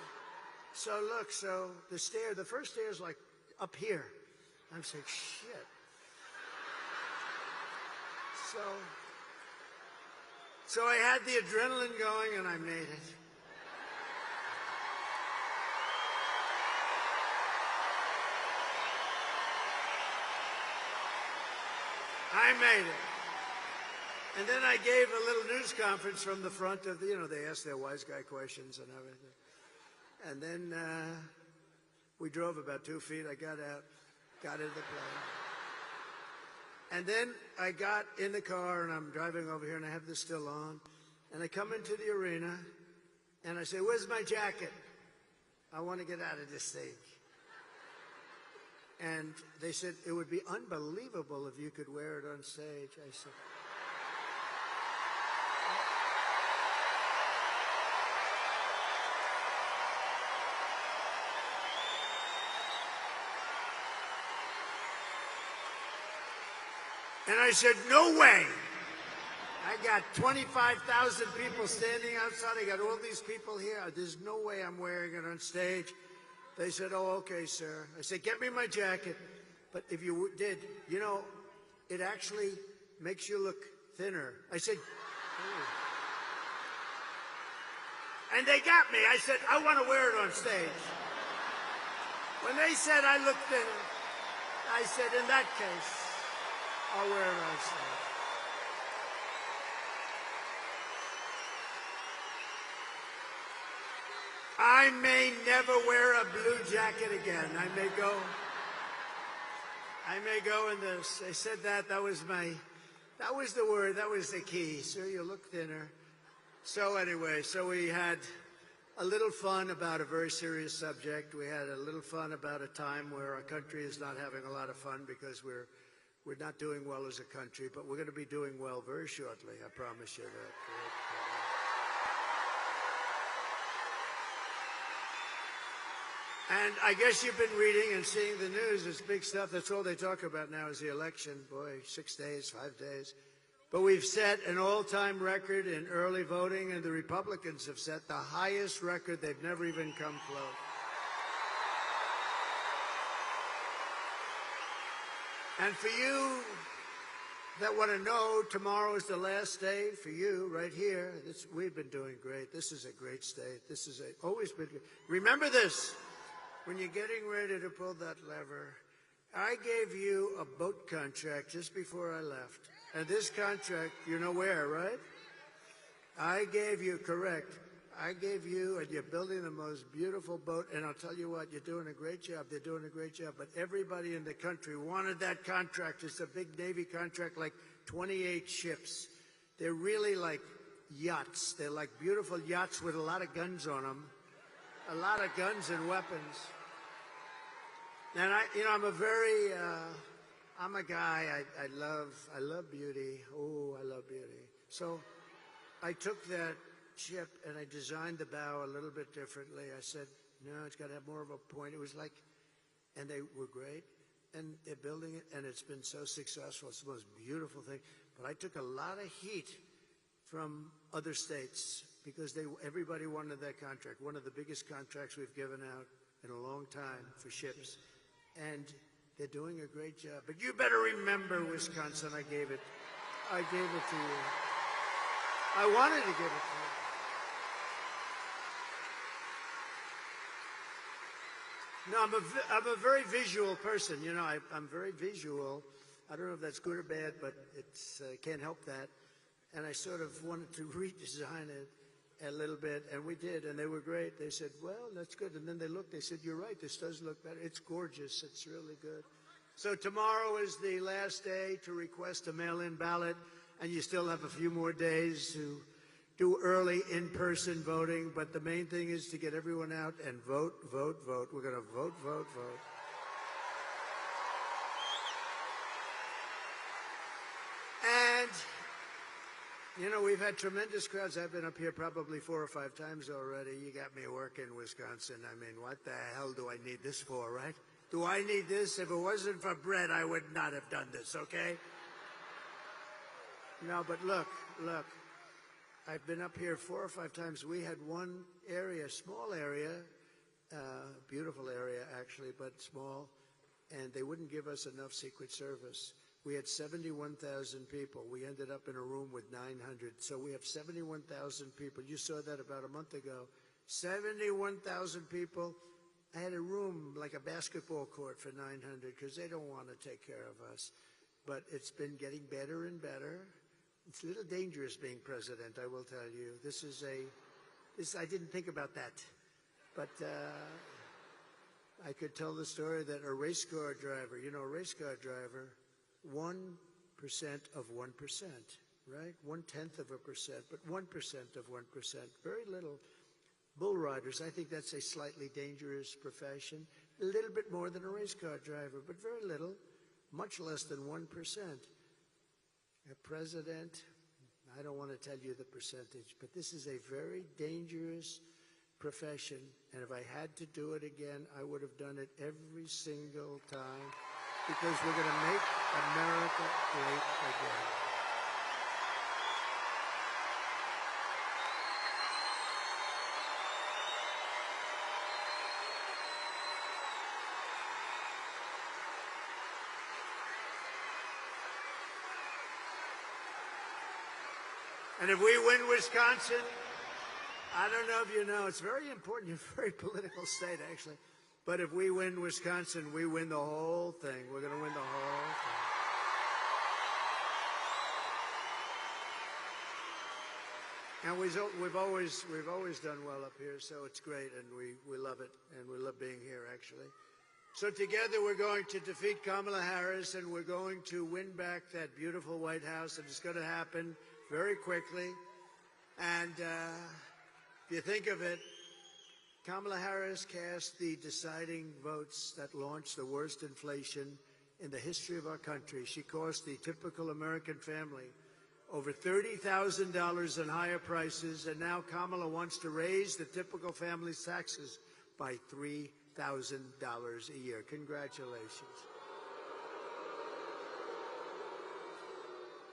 S1: look, the first stair is like up here. I'm saying, shit. So I had the adrenaline going, and I made it. I made it. And then I gave a little news conference from the front of the, they asked their wise guy questions and everything. And then we drove about 2 feet. I got out, got into the plane. And then I got in the car, and I'm driving over here, and I have this still on. And I come into the arena, and I say, "Where's my jacket? I want to get out of this thing." And they said, "It would be unbelievable if you could wear it on stage." I said, and I said, "No way. I got 25,000 people standing outside. I got all these people here. There's no way I'm wearing it on stage." They said, "Oh, okay, sir." I said, "Get me my jacket." But if you did, it actually makes you look thinner. I said, "Oh." And they got me. I said, I want to wear it on stage. When they said I looked thinner, I said, in that case, I'll wear it on stage. I may never wear a blue jacket again. I may go in this. They said that was the word, that was the key. Sir, you look thinner. So anyway, so we had a little fun about a very serious subject. We had a little fun about a time where our country is not having a lot of fun because we're not doing well as a country, but we're going to be doing well very shortly. I promise you that. And I guess you've been reading and seeing the news. It's big stuff. That's all they talk about now is the election. Boy, 6 days, 5 days. But we've set an all-time record in early voting, and the Republicans have set the highest record. They've never even come close. And for you that want to know, tomorrow is the last day for you right here. We've been doing great. This is a great state. This is always been good. Remember this. When you're getting ready to pull that lever, I gave you a boat contract just before I left. And this contract, you know where, right? I gave you, correct. I gave you, and you're building the most beautiful boat. And I'll tell you what, you're doing a great job. They're doing a great job. But everybody in the country wanted that contract. It's a big Navy contract, like 28 ships. They're really like yachts. They're like beautiful yachts with a lot of guns on them. A lot of guns and weapons. And I'm a guy, I love beauty. Oh, I love beauty. So I took that ship and I designed the bow a little bit differently. I said, no, it's got to have more of a point. It was like, and they were great. And they're building it, and it's been so successful. It's the most beautiful thing. But I took a lot of heat from other states because everybody wanted that contract, one of the biggest contracts we've given out in a long time for ships. And they're doing a great job. But you better remember, Wisconsin, I gave it to you. I wanted to give it to you. No, I'm a very visual person. You know, I'm very visual. I don't know if that's good or bad, but it's can't help that. And I sort of wanted to redesign it a little bit, and we did, and they were great. They said, well, that's good. And then they looked, they said, you're right, this does look better. It's gorgeous. It's really good. So tomorrow is the last day to request a mail-in ballot, and you still have a few more days to do early in-person voting. But the main thing is to get everyone out and vote, vote, vote. We're going to vote, vote, vote. And you know, we've had tremendous crowds. I've been up here probably 4 or 5 times already. You got me working, Wisconsin. I mean, what the hell do I need this for, right? Do I need this? If it wasn't for bread, I would not have done this, okay? No, but look. I've been up here 4 or 5 times. We had one area, small area, beautiful area actually, but small, and they wouldn't give us enough Secret Service. We had 71,000 people. We ended up in a room with 900. So we have 71,000 people. You saw that about a month ago. 71,000 people. I had a room like a basketball court for 900 because they don't want to take care of us. But it's been getting better and better. It's a little dangerous being president, I will tell you. I didn't think about that. But I could tell the story that a race car driver, you know, a race car driver, 1% of 1%, right? 0.1%, but 1% of 1%, very little. Bull riders, I think that's a slightly dangerous profession. A little bit more than a race car driver, but very little, much less than 1%. A president, I don't want to tell you the percentage, but this is a very dangerous profession, and if I had to do it again, I would have done it every single time. Because we're going to make America great again. And if we win Wisconsin, I don't know if you know, it's very important. You're a very political state, actually. But if we win Wisconsin, we win the whole thing. We're going to win the whole thing. And we've always done well up here, so it's great, and we love it, and we love being here, actually. So together we're going to defeat Kamala Harris, and we're going to win back that beautiful White House, and it's going to happen very quickly. And if you think of it, Kamala Harris cast the deciding votes that launched the worst inflation in the history of our country. She cost the typical American family over $30,000 in higher prices, and now Kamala wants to raise the typical family's taxes by $3,000 a year. Congratulations.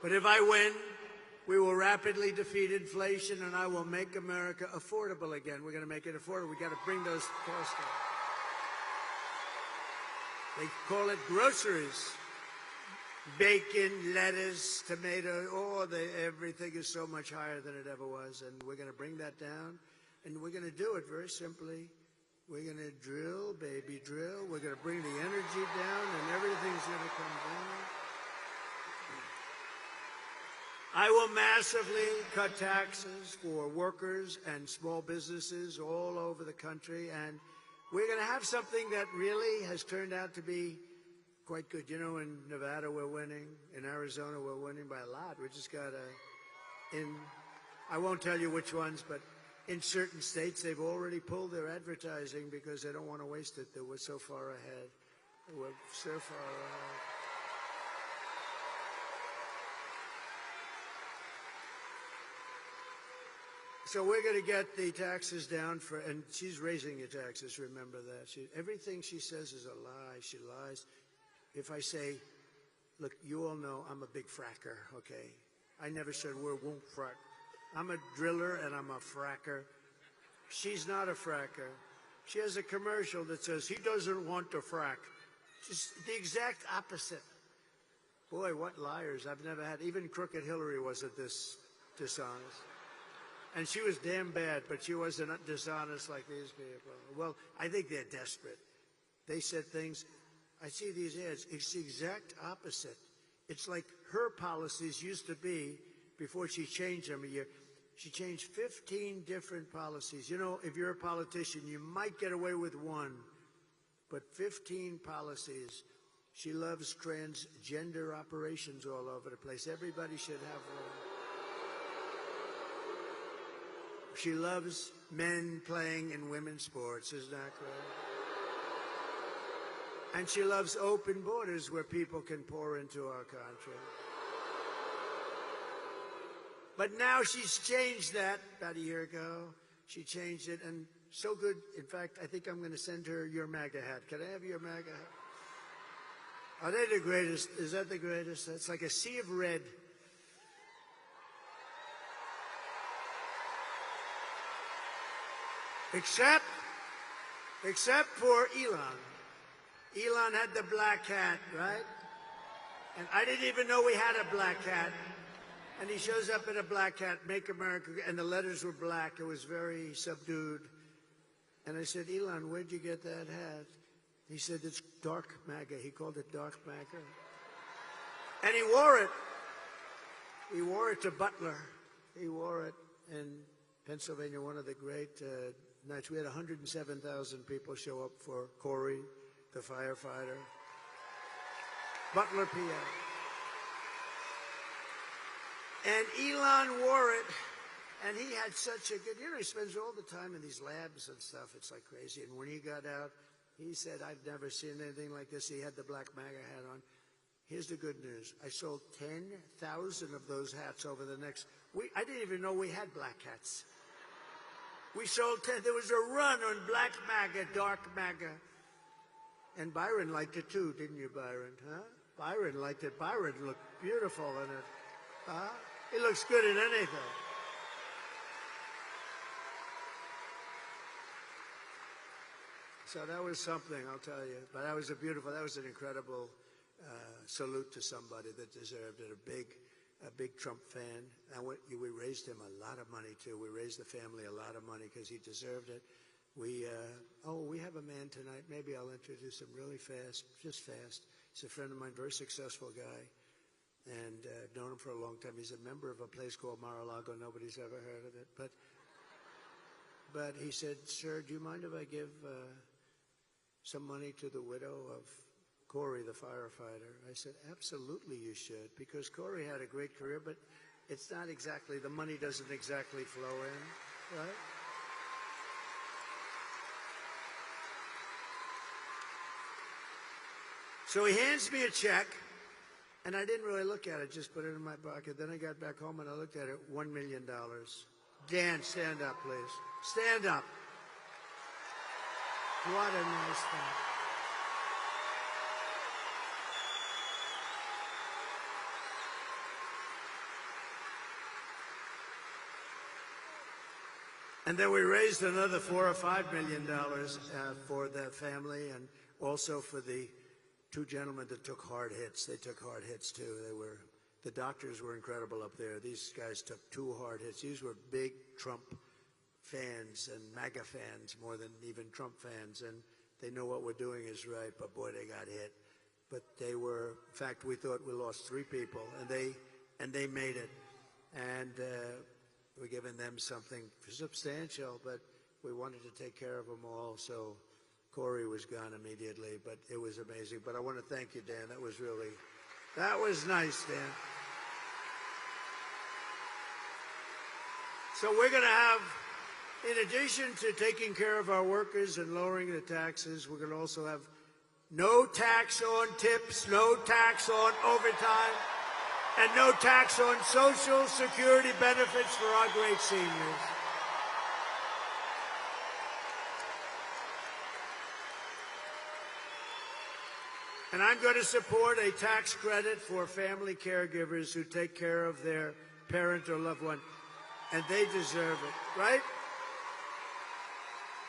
S1: But if I win, we will rapidly defeat inflation, and I will make America affordable again. We're going to make it affordable. We've got to bring those costs down. They call it groceries. Bacon, lettuce, tomato, everything is so much higher than it ever was, and we're going to bring that down, and we're going to do it very simply. We're going to drill, baby, drill. We're going to bring the energy down, and everything's going to come down. I will massively cut taxes for workers and small businesses all over the country, and we're going to have something that really has turned out to be quite good. You know, in Nevada we're winning, in Arizona we're winning by a lot. We just got I won't tell you which ones, but in certain states they've already pulled their advertising because they don't want to waste it. We're so far ahead. We're so far ahead. So we're going to get the taxes down and she's raising your taxes, remember that. Everything she says is a lie. She lies. If I say, look, you all know I'm a big fracker, okay? I never said we won't frack. I'm a driller and I'm a fracker. She's not a fracker. She has a commercial that says he doesn't want to frack. Just the exact opposite. Boy, what liars. I've never had, even Crooked Hillary wasn't this dishonest. And she was damn bad, but she wasn't dishonest like these people. Well, I think they're desperate. They said things, I see these ads, it's the exact opposite. It's like her policies used to be, before she changed them a year, she changed 15 different policies. You know, if you're a politician, you might get away with one, but 15 policies. She loves transgender operations all over the place. Everybody should have one. She loves men playing in women's sports, isn't that correct? And she loves open borders where people can pour into our country. But now she's changed that about a year ago. She changed it, and so good. In fact, I think I'm going to send her your MAGA hat. Can I have your MAGA hat? Are they the greatest? Is that the greatest? It's like a sea of red. Except for Elon. Elon had the black hat, right? And I didn't even know we had a black hat. And he shows up in a black hat, Make America, and the letters were black. It was very subdued. And I said, Elon, where'd you get that hat? He said, it's dark MAGA. He called it dark MAGA. And he wore it. He wore it to Butler. He wore it in Pennsylvania, one of the great nights. We had 107,000 people show up for Corey, the firefighter. Butler, PA. And Elon wore it, and he had such a good, you know, he spends all the time in these labs and stuff. It's like crazy. And when he got out, he said, I've never seen anything like this. He had the black MAGA hat on. Here's the good news. I sold 10,000 of those hats over the next week. I didn't even know we had black hats. We sold 10. There was a run on black MAGA, dark MAGA. And Byron liked it too, didn't you, Byron? Huh? Byron liked it. Byron looked beautiful in it. Huh? He looks good in anything. So that was something, I'll tell you. But that was an incredible salute to somebody that deserved it. A big a big Trump fan. And we raised him a lot of money, too. We raised the family a lot of money because he deserved it. We have a man tonight. Maybe I'll introduce him really fast, just fast. He's a friend of mine, very successful guy, and I've known him for a long time. He's a member of a place called Mar-a-Lago. Nobody's ever heard of it. But he said, sir, do you mind if I give some money to the widow of Corey, the firefighter? I said, absolutely you should, because Corey had a great career, but it's not exactly, the money doesn't exactly flow in, right? So he hands me a check, and I didn't really look at it, just put it in my pocket. Then I got back home and I looked at it, $1 million. Dan, stand up, please. Stand up. What a nice thing. And then we raised another $4 or $5 million for the family, and also for the two gentlemen that took hard hits. They took hard hits too. The doctors were incredible up there. These guys took 2 hard hits. These were big Trump fans and MAGA fans more than even Trump fans, and they know what we're doing is right, but boy, they got hit. But they were, in fact, we thought we lost 3 people, and they made it. And we're giving them something substantial, but we wanted to take care of them all, so Corey was gone immediately, but it was amazing. But I want to thank you, Dan. That was nice, Dan. So we're going to have, in addition to taking care of our workers and lowering the taxes, we're going to also have no tax on tips, no tax on overtime, and no tax on Social Security benefits for our great seniors. And I'm going to support a tax credit for family caregivers who take care of their parent or loved one. And they deserve it, right?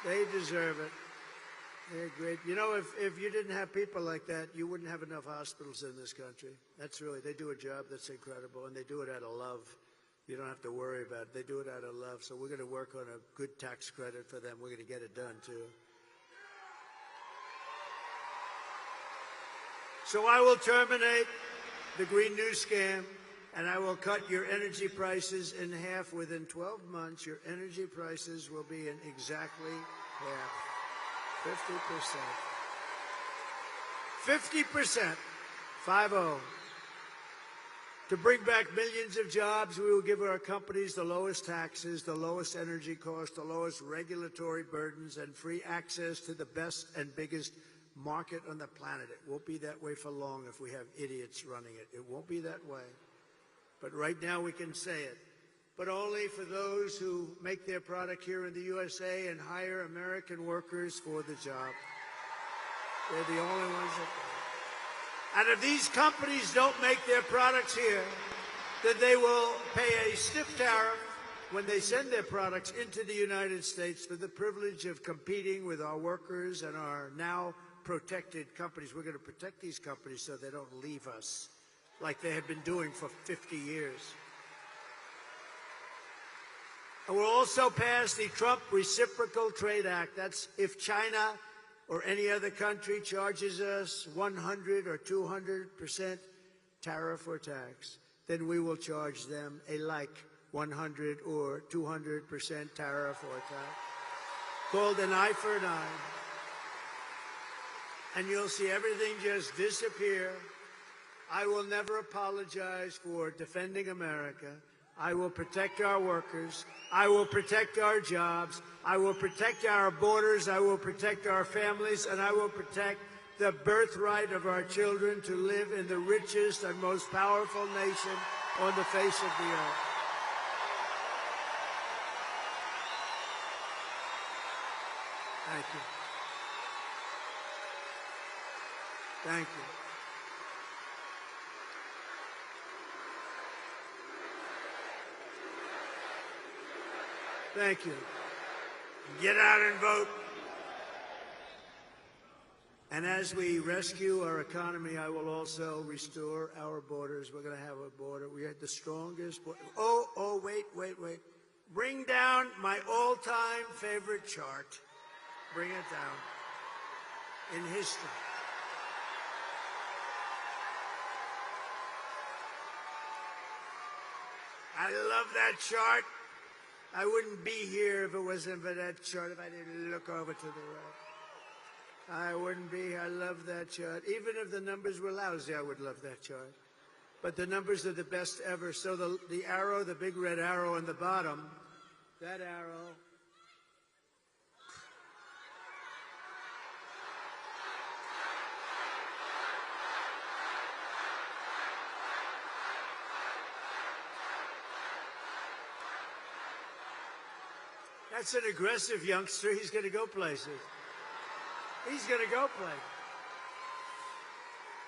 S1: They deserve it. They're great. You know, if you didn't have people like that, you wouldn't have enough hospitals in this country. That's really, they do a job that's incredible, and they do it out of love. You don't have to worry about it. They do it out of love. So we're going to work on a good tax credit for them. We're going to get it done, too. So I will terminate the Green New Scam, and I will cut your energy prices in half. Within 12 months, your energy prices will be in exactly half, 50%. 50%, 5-0. To bring back millions of jobs, we will give our companies the lowest taxes, the lowest energy costs, the lowest regulatory burdens, and free access to the best and biggest market on the planet. It won't be that way for long if we have idiots running it. It won't be that way. But right now we can say it. But only for those who make their product here in the USA and hire American workers for the job. They're the only ones that do. And if these companies don't make their products here, then they will pay a stiff tariff when they send their products into the United States for the privilege of competing with our workers and our now protected companies. We're going to protect these companies so they don't leave us like they have been doing for 50 years. And we'll also pass the Trump Reciprocal Trade Act. That's if China or any other country charges us 100 or 200% tariff or tax, then we will charge them a like 100 or 200% tariff or tax, called an eye for an eye. And you'll see everything just disappear. I will never apologize for defending America. I will protect our workers. I will protect our jobs. I will protect our borders. I will protect our families. And I will protect the birthright of our children to live in the richest and most powerful nation on the face of the earth. Thank you. Thank you. Thank you. Get out and vote. And as we rescue our economy, I will also restore our borders. We're going to have a border. We had the strongest border. Oh, wait. Bring down my all-time favorite chart. Bring it down. In history. I love that chart. I wouldn't be here if it wasn't for that chart, if I didn't look over to the right. I wouldn't be here. I love that chart. Even if the numbers were lousy, I would love that chart. But the numbers are the best ever. So the arrow, the big red arrow on the bottom, that arrow, that's an aggressive youngster. He's going to go places. He's going to go places.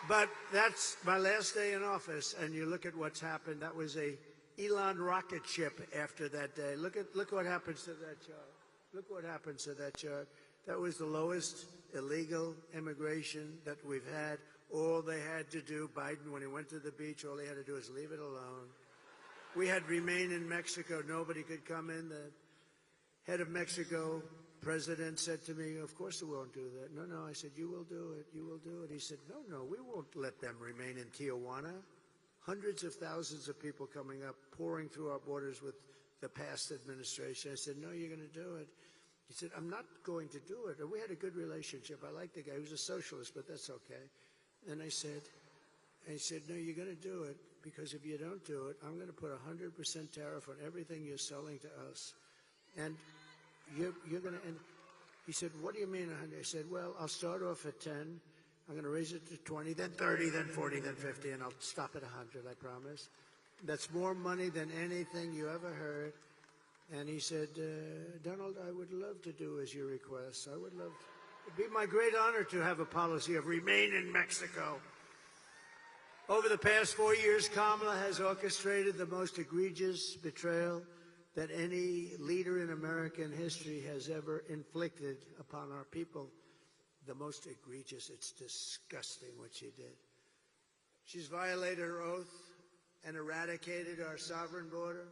S1: But that's my last day in office, and you look at what's happened. That was a Elon rocket ship after that day. Look what happens to that chart. Look what happens to that chart. That was the lowest illegal immigration that we've had. All they had to do, Biden, when he went to the beach, all he had to do was leave it alone. We had remain in Mexico. Nobody could come in. The head of Mexico, president, said to me, of course we won't do that. No, I said, you will do it. You will do it. He said, no, we won't let them remain in Tijuana. Hundreds of thousands of people coming up, pouring through our borders with the past administration. I said, no, you're going to do it. He said, I'm not going to do it. And we had a good relationship. I liked the guy. He was a socialist, but that's okay. And I said, no, you're going to do it, because if you don't do it, I'm going to put 100% tariff on everything you're selling to us. And you're going to, and he said, what do you mean 100? I said, well, I'll start off at 10. I'm going to raise it to 20, then 30, then 40, then 50, and I'll stop at 100, I promise. That's more money than anything you ever heard. And he said, Donald, I would love to do as you request. I would love to. It'd be my great honor to have a policy of remain in Mexico. Over the past 4 years, Kamala has orchestrated the most egregious betrayal that any leader in American history has ever inflicted upon our people. The most egregious. It's disgusting what she did. She's violated her oath and eradicated our sovereign border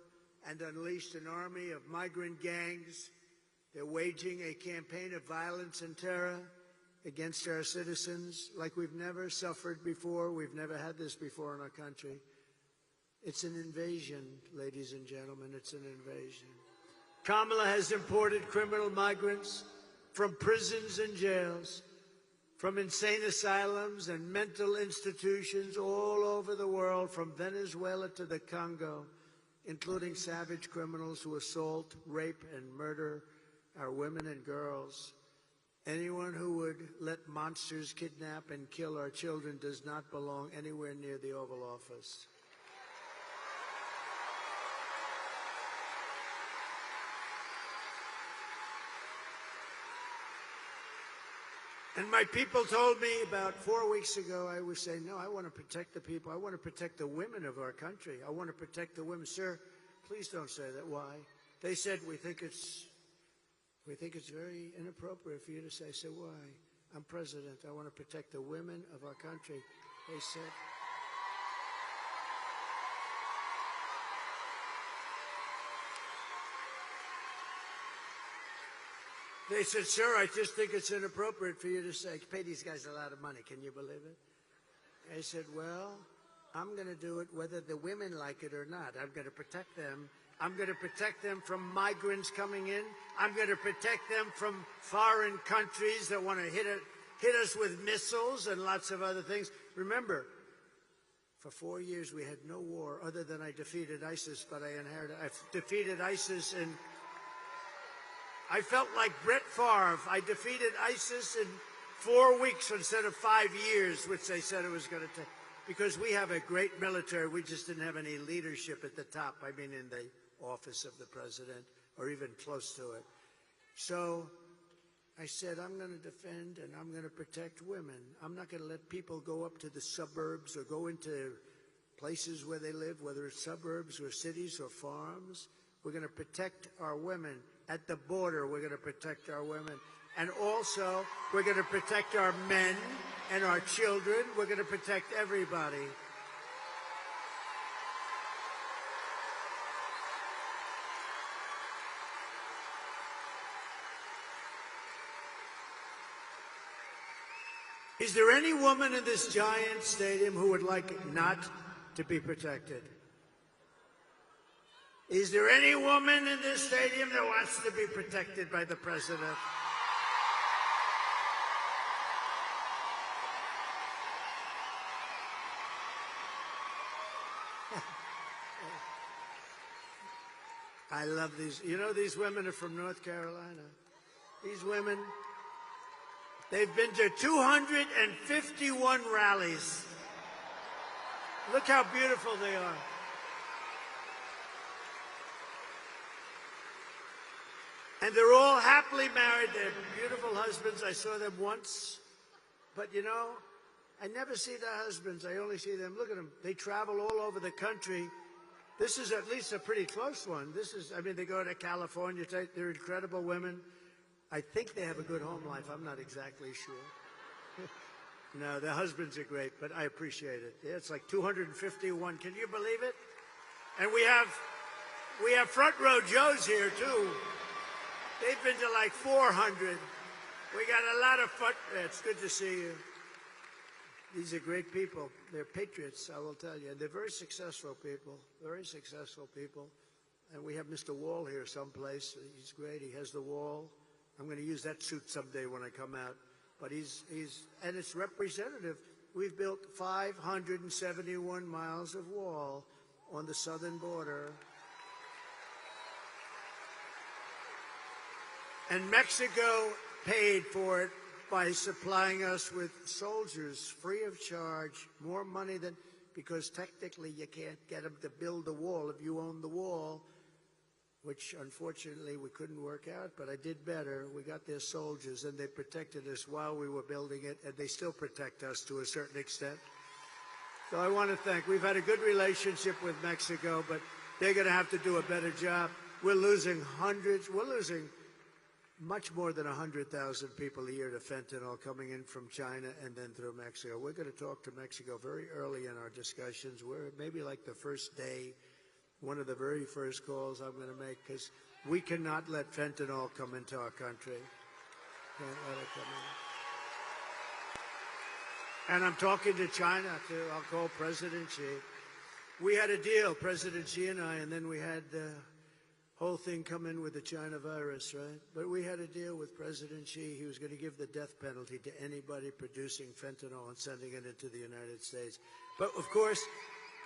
S1: and unleashed an army of migrant gangs. They're waging a campaign of violence and terror against our citizens like we've never suffered before. We've never had this before in our country. It's an invasion, ladies and gentlemen. It's an invasion. Kamala has imported criminal migrants from prisons and jails, from insane asylums and mental institutions all over the world, from Venezuela to the Congo, including savage criminals who assault, rape, and murder our women and girls. Anyone who would let monsters kidnap and kill our children does not belong anywhere near the Oval Office. And my people told me about 4 weeks ago, I was saying, no, I want to protect the people. I want to protect the women of our country. I want to protect the women. Sir, please don't say that. Why? They said, we think it's very inappropriate for you to say. I said, why? I'm president. I want to protect the women of our country. They said, sir, I just think it's inappropriate for you to say, pay these guys a lot of money. Can you believe it? I said, well, I'm going to do it whether the women like it or not. I'm going to protect them. I'm going to protect them from migrants coming in. I'm going to protect them from foreign countries that want to hit us with missiles and lots of other things. Remember, for 4 years we had no war other than I defeated ISIS, but I defeated ISIS in... I felt like Brett Favre. I defeated ISIS in 4 weeks instead of 5 years, which they said it was going to take. Because we have a great military, we just didn't have any leadership at the top. I mean, in the office of the president, or even close to it. So I said, I'm going to defend and I'm going to protect women. I'm not going to let people go up to the suburbs or go into places where they live, whether it's suburbs or cities or farms. We're going to protect our women. At the border, we're going to protect our women. And also, we're going to protect our men and our children. We're going to protect everybody. Is there any woman in this giant stadium who would like not to be protected? Is there any woman in this stadium that wants to be protected by the president? I love these. You know, these women are from North Carolina. These women, they've been to 251 rallies. Look how beautiful they are. And they're all happily married. They're beautiful husbands. I saw them once. But, you know, I never see their husbands. I only see them. Look at them. They travel all over the country. This is at least a pretty close one. This is, I mean, they go to California. They're incredible women. I think they have a good home life. I'm not exactly sure. No, their husbands are great, but I appreciate it. Yeah, it's like 251. Can you believe it? And we have front row Joes here, too. They've been to like 400. We got a lot of foot. It's good to see you. These are great people. They're patriots, I will tell you. And they're very successful people, very successful people. And we have Mr. Wall here someplace. He's great. He has the wall. I'm going to use that suit someday when I come out. But and it's representative. We've built 571 miles of wall on the southern border. And Mexico paid for it by supplying us with soldiers free of charge, more money than, because technically you can't get them to build the wall if you own the wall, which unfortunately we couldn't work out, but I did better. We got their soldiers and they protected us while we were building it, and they still protect us to a certain extent. So I want to thank, we've had a good relationship with Mexico, but they're going to have to do a better job. We're losing much more than 100,000 people a year to fentanyl coming in from China and then through Mexico. We're going to talk to Mexico very early in our discussions. We're maybe like the first day, one of the very first calls I'm going to make, because we cannot let fentanyl come into our country. Can't let it come in. And I'm talking to China, too. I'll call President Xi. We had a deal, President Xi and I, and then we had whole thing come in with the China virus, right? But we had a deal with President Xi. He was going to give the death penalty to anybody producing fentanyl and sending it into the United States. But, of course,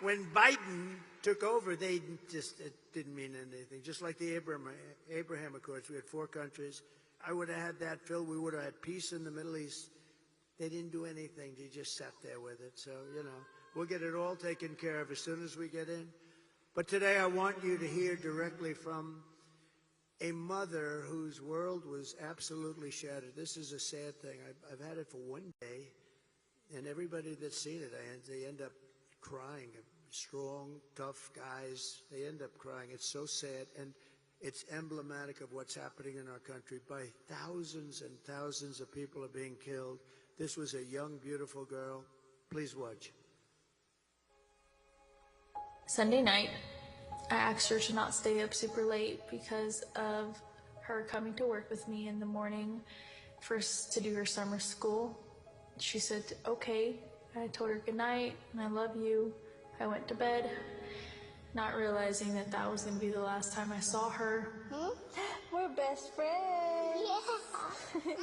S1: when Biden took over, it didn't mean anything. Just like the Abraham Accords, we had 4 countries. I would have had that filled. We would have had peace in the Middle East. They didn't do anything. They just sat there with it. So, you know, we'll get it all taken care of as soon as we get in. But today I want you to hear directly from a mother whose world was absolutely shattered. This is a sad thing. I've had it for one day, and everybody that's seen it, they end up crying. Strong, tough guys, they end up crying. It's so sad, and it's emblematic of what's happening in our country. By thousands and thousands of people are being killed. This was a young, beautiful girl. Please watch.
S9: Sunday night, I asked her to not stay up super late because of her coming to work with me in the morning to do her summer school. She said, okay. I told her good night and I love you. I went to bed, not realizing that that was going to be the last time I saw her.
S3: We're best friends. Yeah.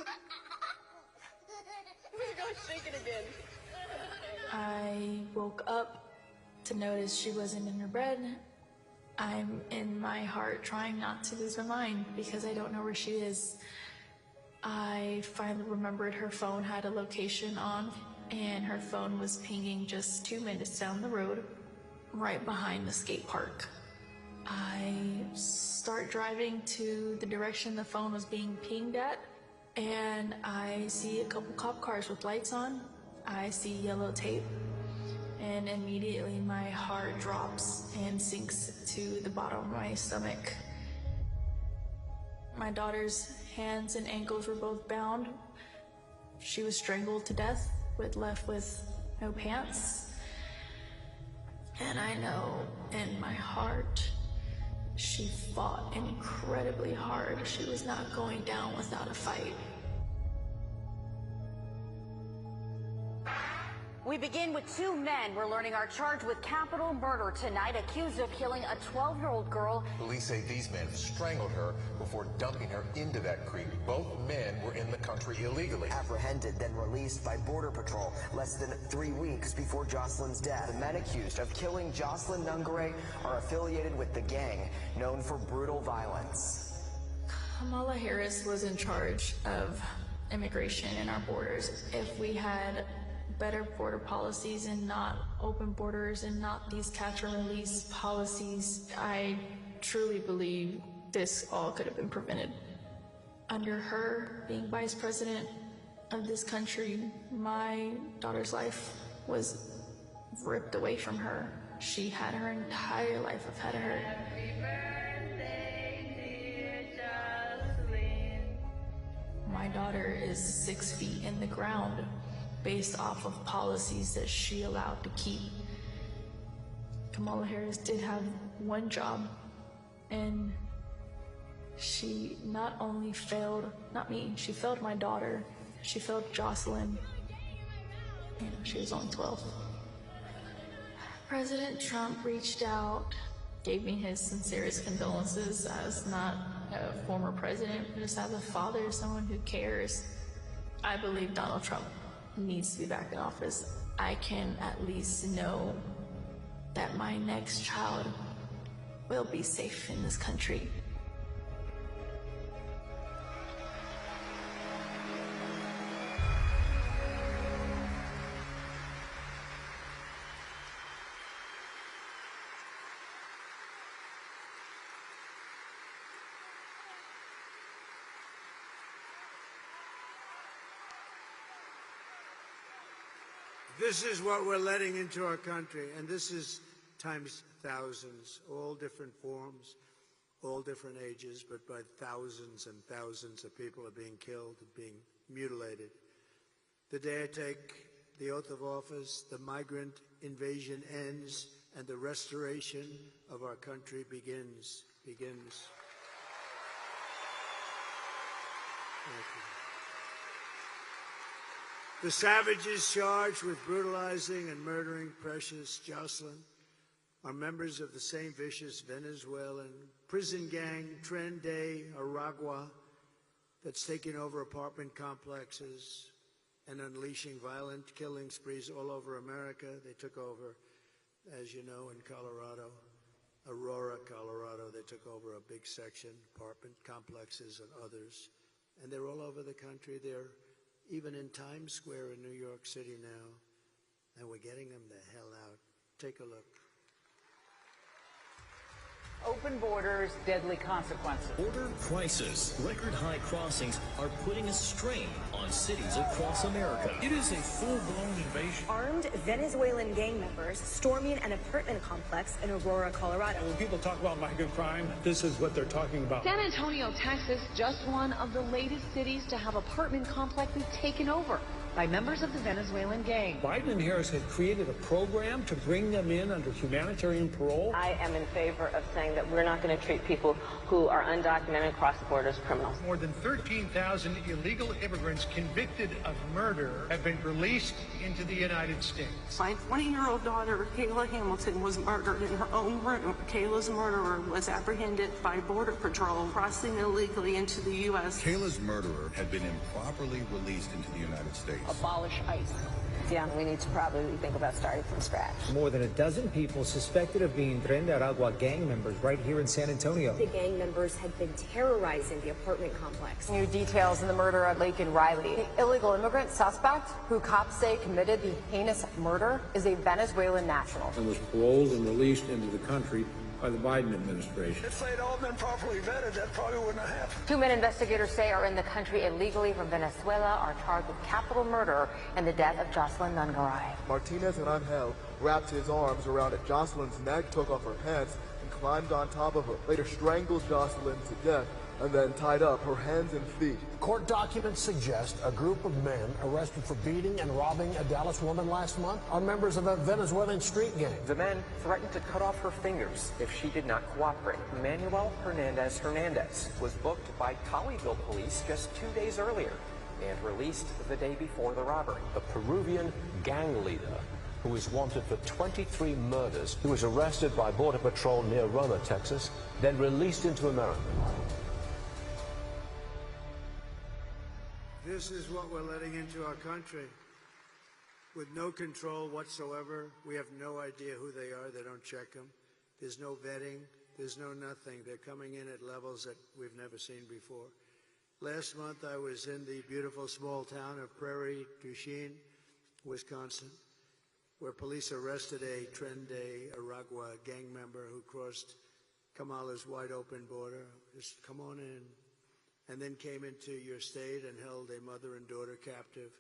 S3: We're going to shake it again.
S9: I woke up to notice she wasn't in her bed. I'm in my heart trying not to lose my mind because I don't know where she is. I finally remembered her phone had a location on, and her phone was pinging just 2 minutes down the road, right behind the skate park. I start driving to the direction the phone was being pinged at, and I see a couple cop cars with lights on. I see yellow tape. And immediately my heart drops and sinks to the bottom of my stomach. My daughter's hands and ankles were both bound. She was strangled to death, left with no pants. And I know in my heart, she fought incredibly hard. She was not going down without a fight.
S10: We begin with two men we're learning are charged with capital murder tonight, accused of killing a 12-year-old girl.
S11: Police say these men strangled her before dumping her into that creek. Both men were in the country illegally.
S12: Apprehended, then released by Border Patrol less than 3 weeks before Jocelyn's death. The men accused of killing Jocelyn Nungare are affiliated with the gang known for brutal violence.
S9: Kamala Harris was in charge of immigration in our borders. If we had better border policies and not open borders and not these catch and release policies, I truly believe this all could have been prevented. Under her being vice president of this country, my daughter's life was ripped away from her. She had her entire life ahead of her. My daughter is 6 feet in the ground based off of policies that she allowed to keep. Kamala Harris did have one job, and she not only failed, not me, she failed my daughter, she failed Jocelyn. You know, she was only 12. President Trump reached out, gave me his sincerest condolences as not a former president, but just as a father, someone who cares. I believe Donald Trump needs to be back in office. I can at least know that my next child will be safe in this country.
S1: This is what we're letting into our country, and this is times thousands, all different forms, all different ages, but by thousands and thousands of people are being killed, being mutilated. The day I take the oath of office, the migrant invasion ends, and the restoration of our country begins. Thank you. The savages charged with brutalizing and murdering precious Jocelyn are members of the same vicious Venezuelan prison gang, Tren de Aragua, that's taking over apartment complexes and unleashing violent killing sprees all over America. They took over, as you know, in Colorado, Aurora, Colorado. They took over a big section, apartment complexes and others. And they're all over the country. They're even in Times Square in New York City now, and we're getting them the hell out. Take a look.
S13: Open borders, deadly consequences.
S14: Border crisis. Record high crossings are putting a strain on cities across America.
S15: It is a full-blown invasion.
S16: Armed Venezuelan gang members storming an apartment complex in Aurora, Colorado.
S15: When people talk about migrant crime, this is what they're talking about.
S17: San Antonio, Texas, just one of the latest cities to have apartment complexes taken over by members of the Venezuelan gang.
S15: Biden and Harris had created a program to bring them in under humanitarian parole.
S18: I am in favor of saying that we're not going to treat people who are undocumented across the border as criminals.
S19: More than 13,000 illegal immigrants convicted of murder have been released into the United States.
S20: My 20-year-old daughter, Kayla Hamilton, was murdered in her own room. Kayla's murderer was apprehended by Border Patrol crossing illegally into the U.S.
S21: Kayla's murderer had been improperly released into the United States.
S18: Abolish ICE. Yeah, we need to probably think about starting from scratch.
S22: More than a dozen people suspected of being Tren de Aragua gang members right here in San Antonio.
S16: The gang members had been terrorizing the apartment complex.
S23: New details in the murder at Lake and Riley. The illegal immigrant suspect, who cops say committed the heinous murder, is a Venezuelan national.
S24: And was paroled and released into the country by the Biden administration.
S25: If they'd all been properly vetted, that probably wouldn't have happened.
S23: Two men investigators say are in the country illegally from Venezuela are charged with capital murder and the death of Jocelyn Nungare.
S26: Martinez and Angel wrapped his arms around Jocelyn's neck, took off her pants, and climbed on top of her. Later strangled Jocelyn to death and then tied up her hands and feet.
S2: Court documents suggest a group of men arrested for beating and robbing a Dallas woman last month are members of a Venezuelan street gang.
S12: The men threatened to cut off her fingers if she did not cooperate. Manuel Hernandez was booked by Colleyville police just 2 days earlier and released the day before the robbery.
S4: A Peruvian gang leader who is wanted for 23 murders. He was arrested by Border Patrol near Roma, Texas, then released into America.
S5: This is what we're letting into our country. With no control whatsoever. We have no idea who they are. They don't check them. There's no vetting. There's no nothing. They're coming in at levels that we've never seen before. Last month, I was in the beautiful small town of Prairie du Chien, Wisconsin, where police arrested a Trende Aragua gang member who crossed Kamala's wide-open border. Just come on in. And then came into your state and held a mother and daughter captive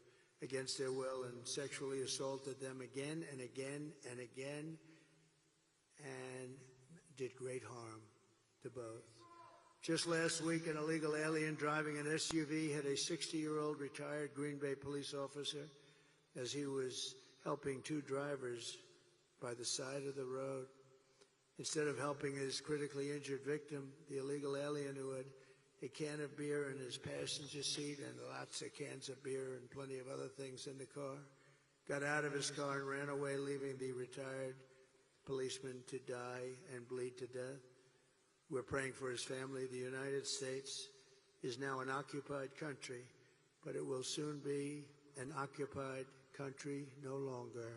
S5: against their will and sexually assaulted them again and again and again and did great harm to both. Just last week, an illegal alien driving an SUV hit a 60-year-old retired Green Bay police officer as he was helping two drivers by the side of the road. Instead of helping his critically injured victim, the illegal alien who had a can of beer in his passenger seat and lots of cans of beer and plenty of other things in the car, got out of his car and ran away, leaving the retired policeman to die and bleed to death. We're praying for his family. The United States is now an occupied country, but it will soon be an occupied country no longer.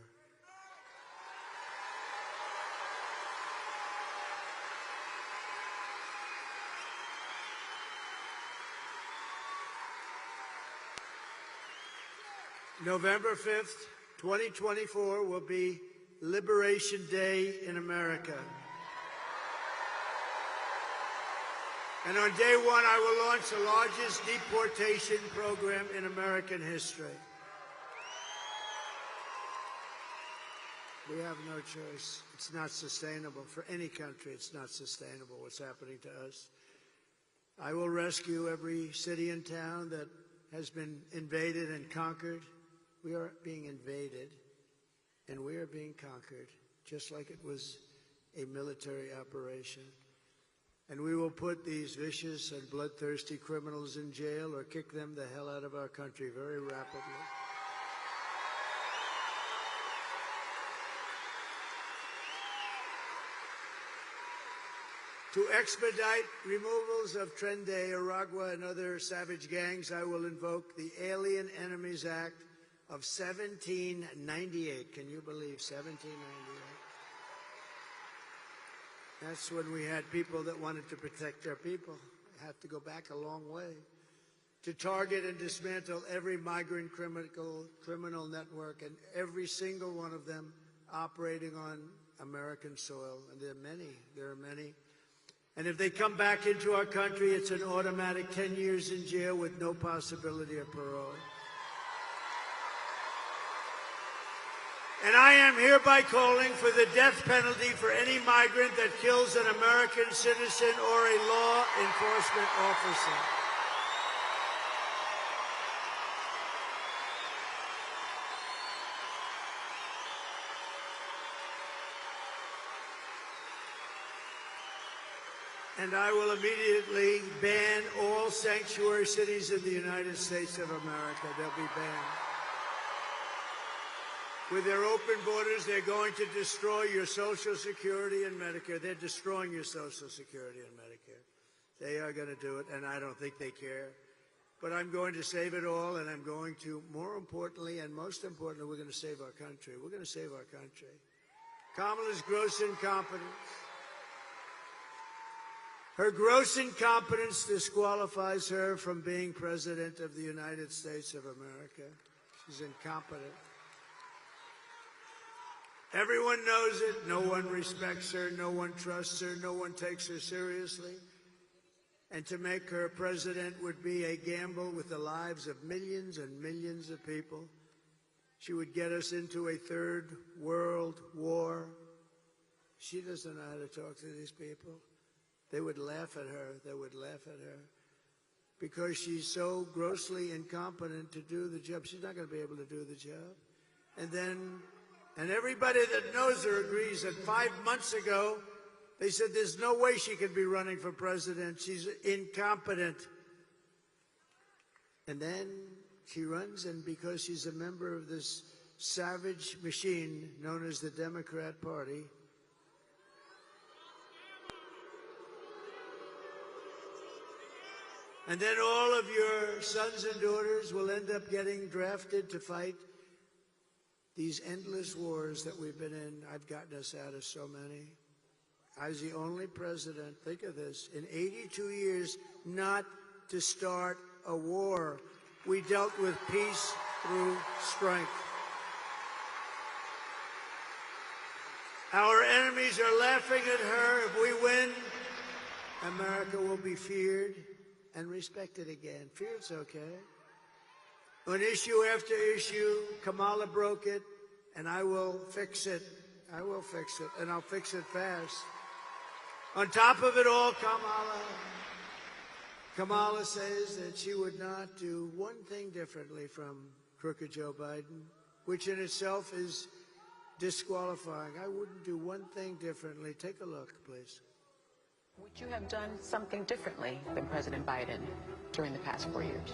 S5: November 5th, 2024 will be Liberation Day in America. And on day one, I will launch the largest deportation program in American history. We have no choice. It's not sustainable for any country. It's not sustainable what's happening to us. I will rescue every city and town that has been invaded and conquered. We are being invaded, and we are being conquered, just like it was a military operation. And we will put these vicious and bloodthirsty criminals in jail or kick them the hell out of our country very rapidly. To expedite removals of Trende, Aragua, and other savage gangs, I will invoke the Alien Enemies Act of 1798. Can you believe 1798? That's when we had people that wanted to protect their people. They have to go back a long way. To target and dismantle every migrant criminal network, and every single one of them operating on American soil. And there are many. And if they come back into our country, it's an automatic 10 years in jail with no possibility of parole. And I am hereby calling for the death penalty for any migrant that kills an American citizen or a law enforcement officer. And I will immediately ban all sanctuary cities in the United States of America. They'll be banned. With their open borders, they're going to destroy your Social Security and Medicare. They're destroying your Social Security and Medicare. They are going to do it, and I don't think they care. But I'm going to save it all, and I'm going to, more importantly and most importantly, we're going to save our country. We're going to save our country. Kamala's gross incompetence. Her gross incompetence disqualifies her from being President of the United States of America. She's incompetent. Everyone knows it. No one respects her. No one trusts her. No one takes her seriously. And to make her president would be a gamble with the lives of millions and millions of people. She would get us into a third world war. She doesn't know how to talk to these people. They would laugh at her. They would laugh at her because she's so grossly incompetent to do the job. She's not going to be able to do the job. And everybody that knows her agrees that 5 months ago, they said there's no way she could be running for president. She's incompetent. And then she runs, and because she's a member of this savage machine known as the Democrat Party, and then all of your sons and daughters will end up getting drafted to fight these endless wars that we've been in. I've gotten us out of so many. I was the only president, think of this, in 82 years not to start a war. We dealt with peace through strength. Our enemies are laughing at her. If we win, America will be feared and respected again. Feared's okay. On issue after issue, Kamala broke it, and I will fix it. I will fix it, and I'll fix it fast. On top of it all, Kamala says that she would not do one thing differently from crooked Joe Biden, which in itself is disqualifying. I wouldn't do one thing differently. Take a look, please.
S3: Would you have done something differently than President Biden during the past 4 years?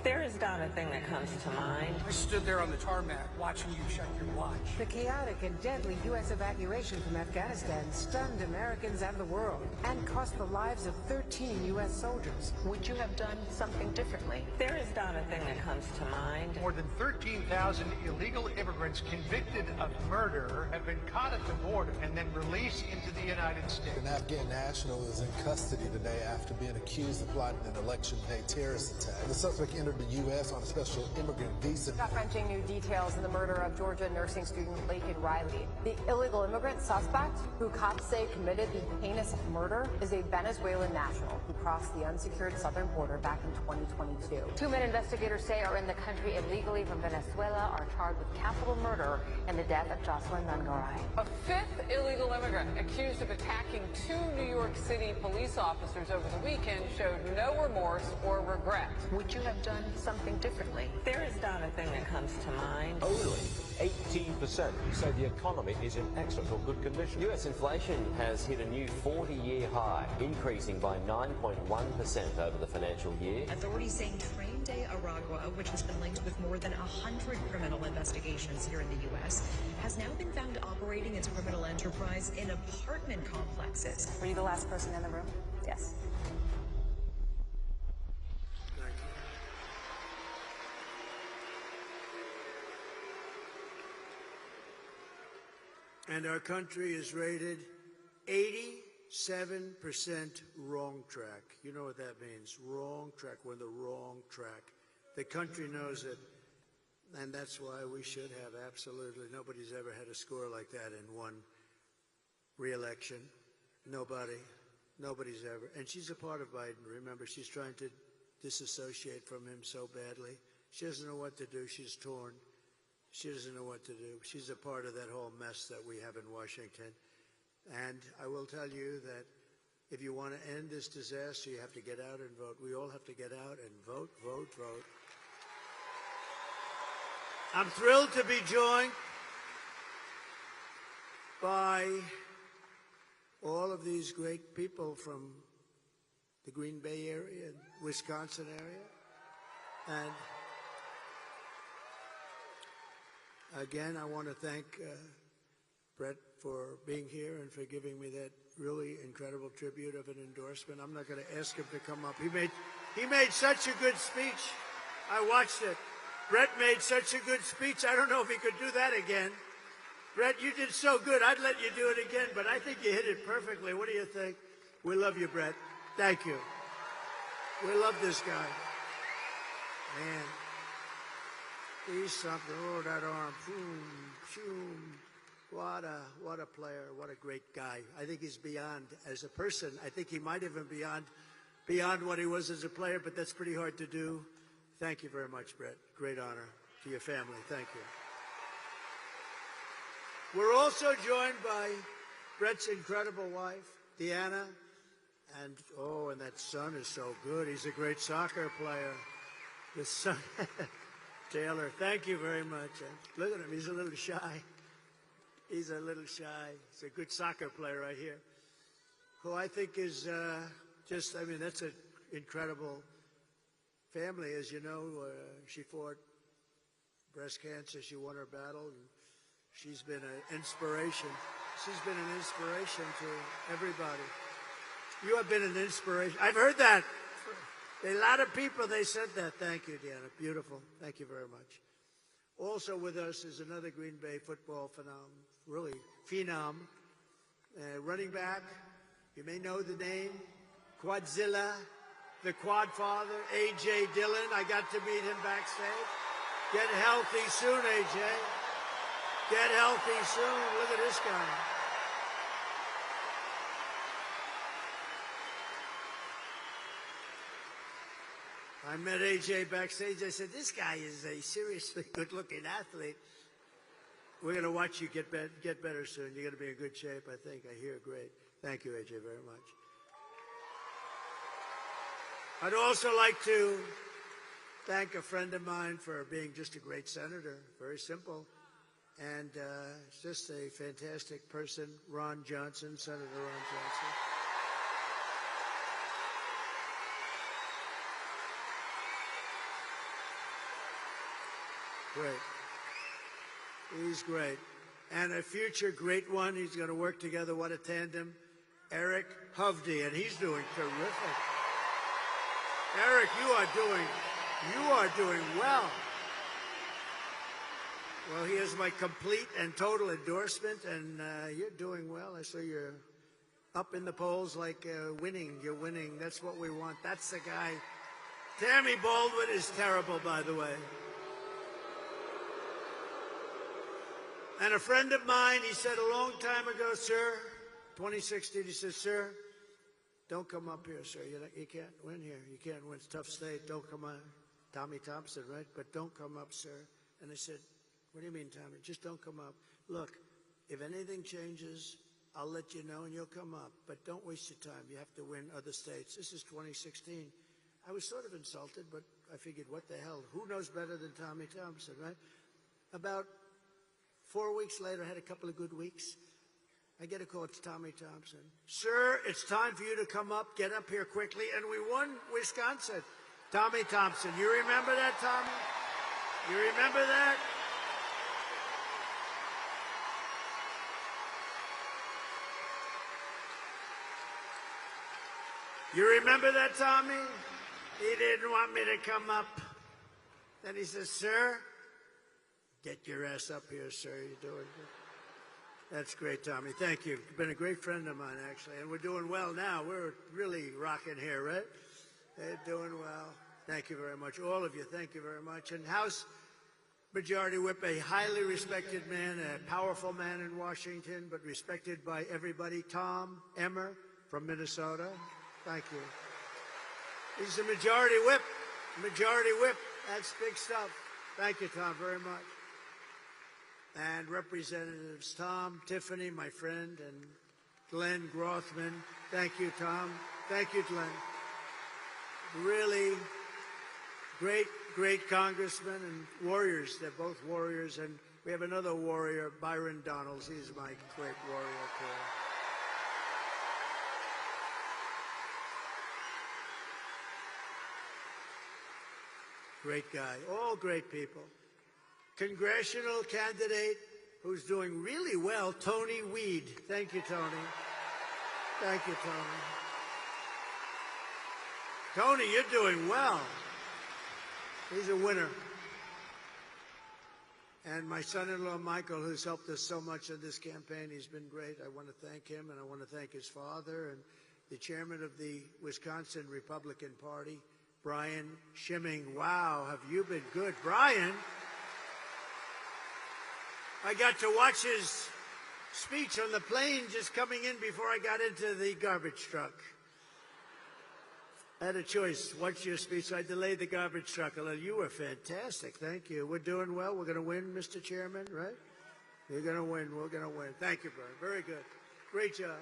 S18: There is not a thing that comes to mind.
S6: I stood there on the tarmac watching you shut your watch.
S7: The chaotic and deadly U.S. evacuation from Afghanistan stunned Americans and the world and cost the lives of 13 U.S. soldiers.
S3: Would you have done something differently?
S18: There is not a thing that comes to mind.
S19: More than 13,000 illegal immigrants convicted of murder have been caught at the border and then released into the United States.
S8: An Afghan national is in custody today after being accused of plotting an election day terrorist attack. The suspect entered the U.S. on a special immigrant visa.
S23: Gut-wrenching new details in the murder of Georgia nursing student Laken Riley. The illegal immigrant suspect, who cops say committed the heinous murder, is a Venezuelan national who crossed the unsecured southern border back in 2022.
S10: Two men investigators say are in the country illegally from Venezuela are charged with capital murder in the death of Jocelyn Nungaray.
S13: A fifth illegal immigrant accused of attacking two New York City police officers over the weekend showed no remorse or regret.
S3: Would you have done something differently?
S18: There is not a thing that comes to mind.
S4: Only 18% say the economy is in excellent or good condition.
S12: U.S. inflation has hit a new 40-year high, increasing by 9.1% over the financial year.
S11: Authorities saying Train de Aragua, which has been linked with more than 100 criminal investigations here in the U.S., has now been found operating its criminal enterprise in apartment complexes.
S16: Were you the last person in the room? Yes.
S5: And our country is rated 87% wrong track. You know what that means, wrong track. We're in the wrong track. The country knows it, and that's why we should have absolutely, nobody's ever had a score like that in one re-election. Nobody's ever. And she's a part of Biden. Remember, she's trying to disassociate from him so badly. She doesn't know what to do. She's torn. She doesn't know what to do. She's a part of that whole mess that we have in Washington. And I will tell you that if you want to end this disaster, you have to get out and vote. We all have to get out and vote, vote, vote. I'm thrilled to be joined by all of these great people from the Green Bay area and Wisconsin area. And again, I want to thank Brett for being here and for giving me that really incredible tribute of an endorsement. I'm not going to ask him to come up. He made such a good speech. I watched it. Brett made such a good speech. I don't know if he could do that again. Brett, you did so good. I'd let you do it again, but I think you hit it perfectly. What do you think? We love you, Brett. Thank you. We love this guy. Man. He's something. Oh, that arm. Boom, boom. What a player. What a great guy. I think he's beyond as a person. I think he might even beyond what he was as a player, but that's pretty hard to do. Thank you very much, Brett. Great honor to your family. Thank you. We're also joined by Brett's incredible wife, Deanna. And, oh, and that son is so good. He's a great soccer player. The son, Taylor, thank you very much. Look at him. He's a little shy. He's a little shy. He's a good soccer player right here, who I think is just, I mean, that's an incredible family. As you know, she fought breast cancer. She won her battle, and she's been an inspiration. She's been an inspiration to everybody. You have been an inspiration. I've heard that. A lot of people, they said that. Thank you, Deanna. Beautiful. Thank you very much. Also with us is another Green Bay football phenom, running back. You may know the name, Quadzilla, the Quad Father, A.J. Dillon. I got to meet him backstage. Get healthy soon, A.J. Get healthy soon. Look at this guy. I met A.J. backstage. I said, this guy is a seriously good-looking athlete. We're going to watch you get better soon. You're going to be in good shape, I think. I hear great. Thank you, A.J., very much. I'd also like to thank a friend of mine for being just a great senator. Very simple. And just a fantastic person, Ron Johnson, Senator Ron Johnson. Great. He's great. And a future great one, he's going to work together, what a tandem, Eric Hovde, and he's doing terrific. Eric, you are doing well. Well, he has my complete and total endorsement, and you're doing well. I saw you're up in the polls like winning. You're winning. That's what we want. That's the guy. Tammy Baldwin is terrible, by the way. And a friend of mine, he said a long time ago, sir, 2016, he said, sir, don't come up here, sir. You can't win here. You can't win. It's a tough state. Don't come on. Tommy Thompson, right? But don't come up, sir. And I said, what do you mean, Tommy? Just don't come up. Look, if anything changes, I'll let you know and you'll come up. But don't waste your time. You have to win other states. This is 2016. I was sort of insulted, but I figured, what the hell? Who knows better than Tommy Thompson, right? About 4 weeks later, I had a couple of good weeks. I get a call, it's Tommy Thompson. Sir, it's time for you to come up, get up here quickly, and we won Wisconsin. Tommy Thompson, you remember that, Tommy? You remember that? You remember that, Tommy? He didn't want me to come up. Then he says, sir, get your ass up here, sir. You're doing good. That's great, Tommy. Thank you. You've been a great friend of mine, actually. And we're doing well now. We're really rocking here, right? They're doing well. Thank you very much. All of you, thank you very much. And House Majority Whip, a highly respected man, a powerful man in Washington, but respected by everybody, Tom Emmer from Minnesota. Thank you. He's the Majority Whip. Majority Whip. That's big stuff. Thank you, Tom, very much. And Representatives Tom, Tiffany, my friend, and Glenn Grothman. Thank you, Tom. Thank you, Glenn. Really great, great congressmen and warriors. They're both warriors. And we have another warrior, Byron Donalds. He's my great warrior, too. Great guy. All great people. Congressional candidate who's doing really well, Tony Weed. Thank you, Tony. Thank you, Tony. Tony, you're doing well. He's a winner. And my son-in-law, Michael, who's helped us so much in this campaign, he's been great. I want to thank him, and I want to thank his father and the chairman of the Wisconsin Republican Party, Brian Schimming. Wow, have you been good? Brian, I got to watch his speech on the plane just coming in before I got into the garbage truck. I had a choice. Watch your speech. So I delayed the garbage truck. You were fantastic. Thank you. We're doing well. We're going to win, Mr. Chairman, right? You're going to win. We're going to win. Thank you, Brian. Very good. Great job.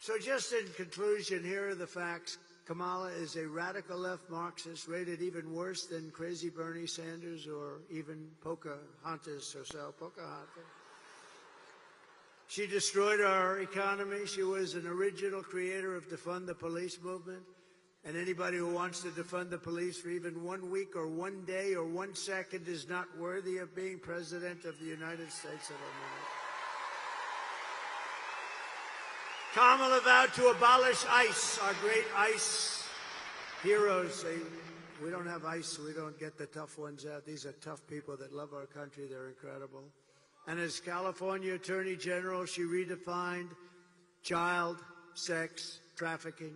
S5: So just in conclusion, here are the facts. Kamala is a radical left Marxist, rated even worse than crazy Bernie Sanders or even Pocahontas herself, Pocahontas. She destroyed our economy. She was an original creator of defund the police movement. And anybody who wants to defund the police for even 1 week or 1 day or 1 second is not worthy of being President of the United States of America. Kamala vowed to abolish ICE, our great ICE heroes. We don't have ICE, so we don't get the tough ones out. These are tough people that love our country. They're incredible. And as California Attorney General, she redefined child sex trafficking,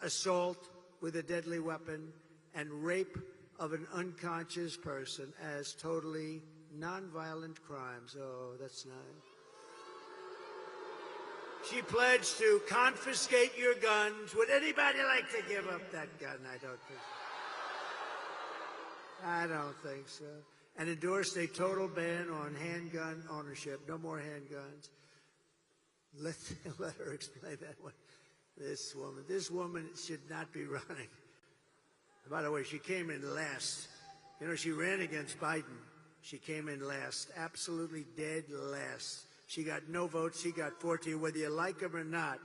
S5: assault with a deadly weapon, and rape of an unconscious person as totally nonviolent crimes. Oh, that's nice. She pledged to confiscate your guns. Would anybody like to give up that gun? I don't think so. And endorsed a total ban on handgun ownership. No more handguns. Let her explain that one. This woman should not be running. By the way, she came in last. You know, she ran against Biden. She came in last, absolutely dead last. She got no votes. He got 14. Whether you like him or not,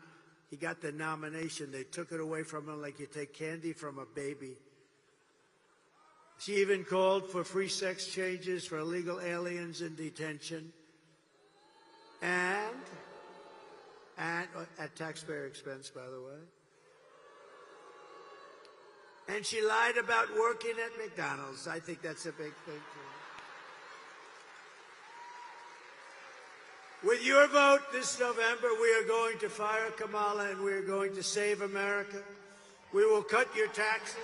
S5: he got the nomination. They took it away from him like you take candy from a baby. She even called for free sex changes for illegal aliens in detention. And at taxpayer expense, by the way. And she lied about working at McDonald's. I think that's a big thing, too. With your vote this November, we are going to fire Kamala and we are going to save America. We will cut your taxes,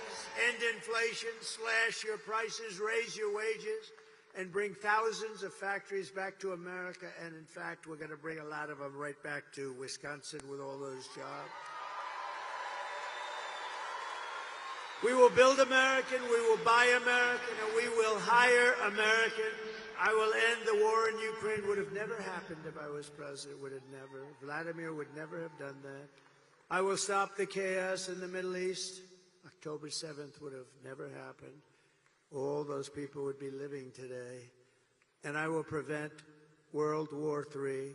S5: end inflation, slash your prices, raise your wages, and bring thousands of factories back to America. And in fact, we're going to bring a lot of them right back to Wisconsin with all those jobs. We will build American, we will buy American, and we will hire American. I will end the war in Ukraine. Would have never happened if I was president. Would have never. Vladimir would never have done that. I will stop the chaos in the Middle East. October 7th would have never happened. All those people would be living today. And I will prevent World War III.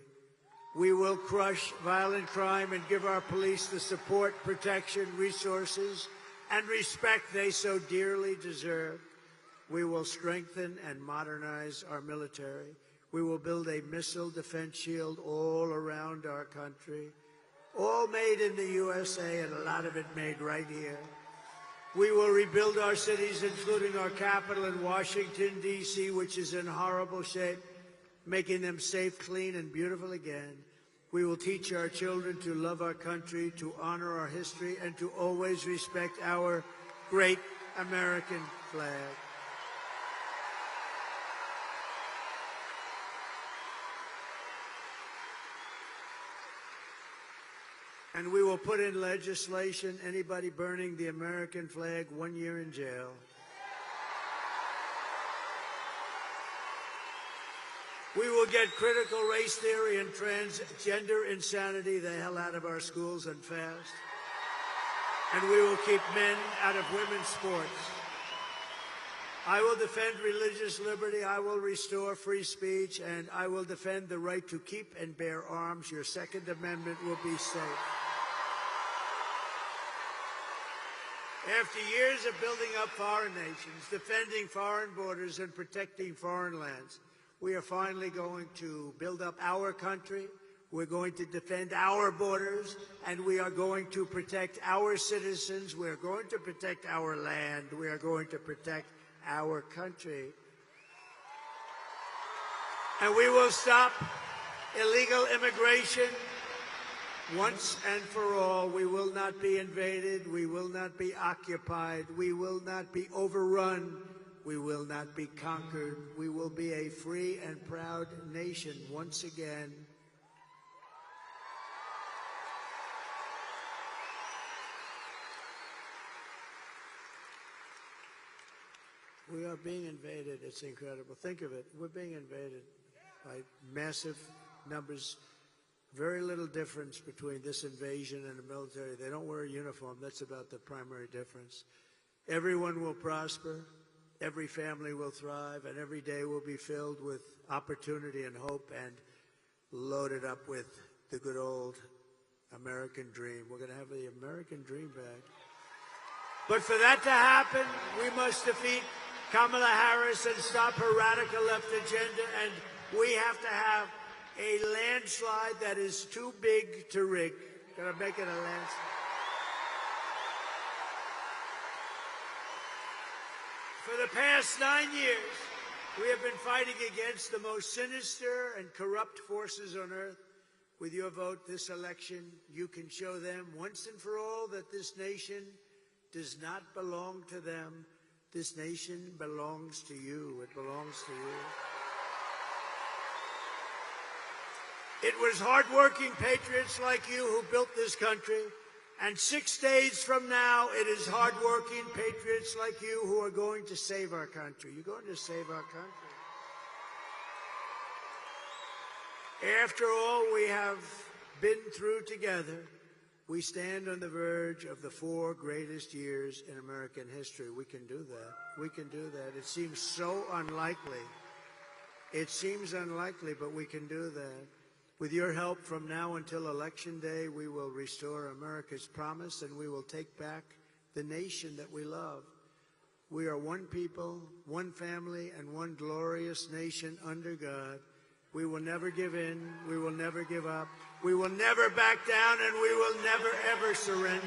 S5: We will crush violent crime and give our police the support, protection, resources, and respect they so dearly deserve. We will strengthen and modernize our military. We will build a missile defense shield all around our country, all made in the USA and a lot of it made right here. We will rebuild our cities, including our capital in Washington, D.C., which is in horrible shape, making them safe, clean, and beautiful again. We will teach our children to love our country, to honor our history, and to always respect our great American flag. And we will put in legislation, anybody burning the American flag, 1 year in jail. We will get critical race theory and transgender insanity the hell out of our schools and fast. And we will keep men out of women's sports. I will defend religious liberty. I will restore free speech. And I will defend the right to keep and bear arms. Your Second Amendment will be safe. After years of building up foreign nations, defending foreign borders, and protecting foreign lands, we are finally going to build up our country. We're going to defend our borders, and we are going to protect our citizens. We're going to protect our land. We are going to protect our country. And we will stop illegal immigration once and for all. We will not be invaded. We will not be occupied. We will not be overrun. We will not be conquered. We will be a free and proud nation once again. We are being invaded. It's incredible. Think of it. We're being invaded by massive numbers Very little difference between this invasion and the military. They don't wear a uniform. That's about the primary difference. Everyone will prosper, every family will thrive, and every day will be filled with opportunity and hope and loaded up with the good old American dream. We're going to have the American dream back. But for that to happen, we must defeat Kamala Harris and stop her radical left agenda, and we have to have a landslide that is too big to rig. Gonna make it a landslide. For the past 9 years, we have been fighting against the most sinister and corrupt forces on earth. With your vote this election, you can show them once and for all that this nation does not belong to them. This nation belongs to you. It belongs to you. It was hardworking patriots like you who built this country. And 6 days from now, it is hardworking patriots like you who are going to save our country. You're going to save our country. After all we have been through together, we stand on the verge of the 4 greatest years in American history. We can do that. We can do that. It seems so unlikely. It seems unlikely, but we can do that. With your help from now until Election Day, we will restore America's promise and we will take back the nation that we love. We are one people, one family, and one glorious nation under God. We will never give in. We will never give up. We will never back down, and we will never, ever surrender.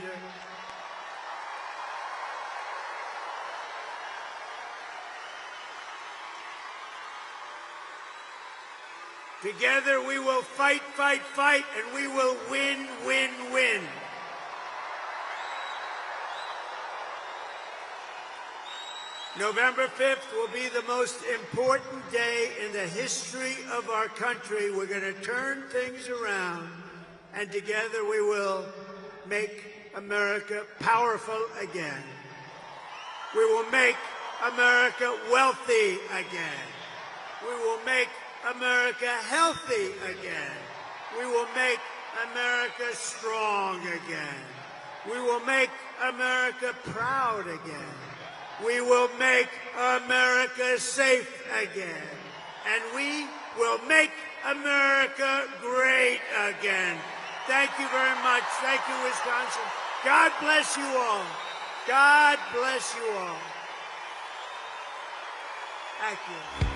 S5: Together we will fight, fight, fight, and we will win, win, win. November 5th will be the most important day in the history of our country. We're going to turn things around, and together we will make America powerful again. We will make America wealthy again. We will make America healthy again. We will make America strong again. We will make America proud again. We will make America safe again. And we will make America great again. Thank you very much. Thank you, Wisconsin. God bless you all. God bless you all. Thank you.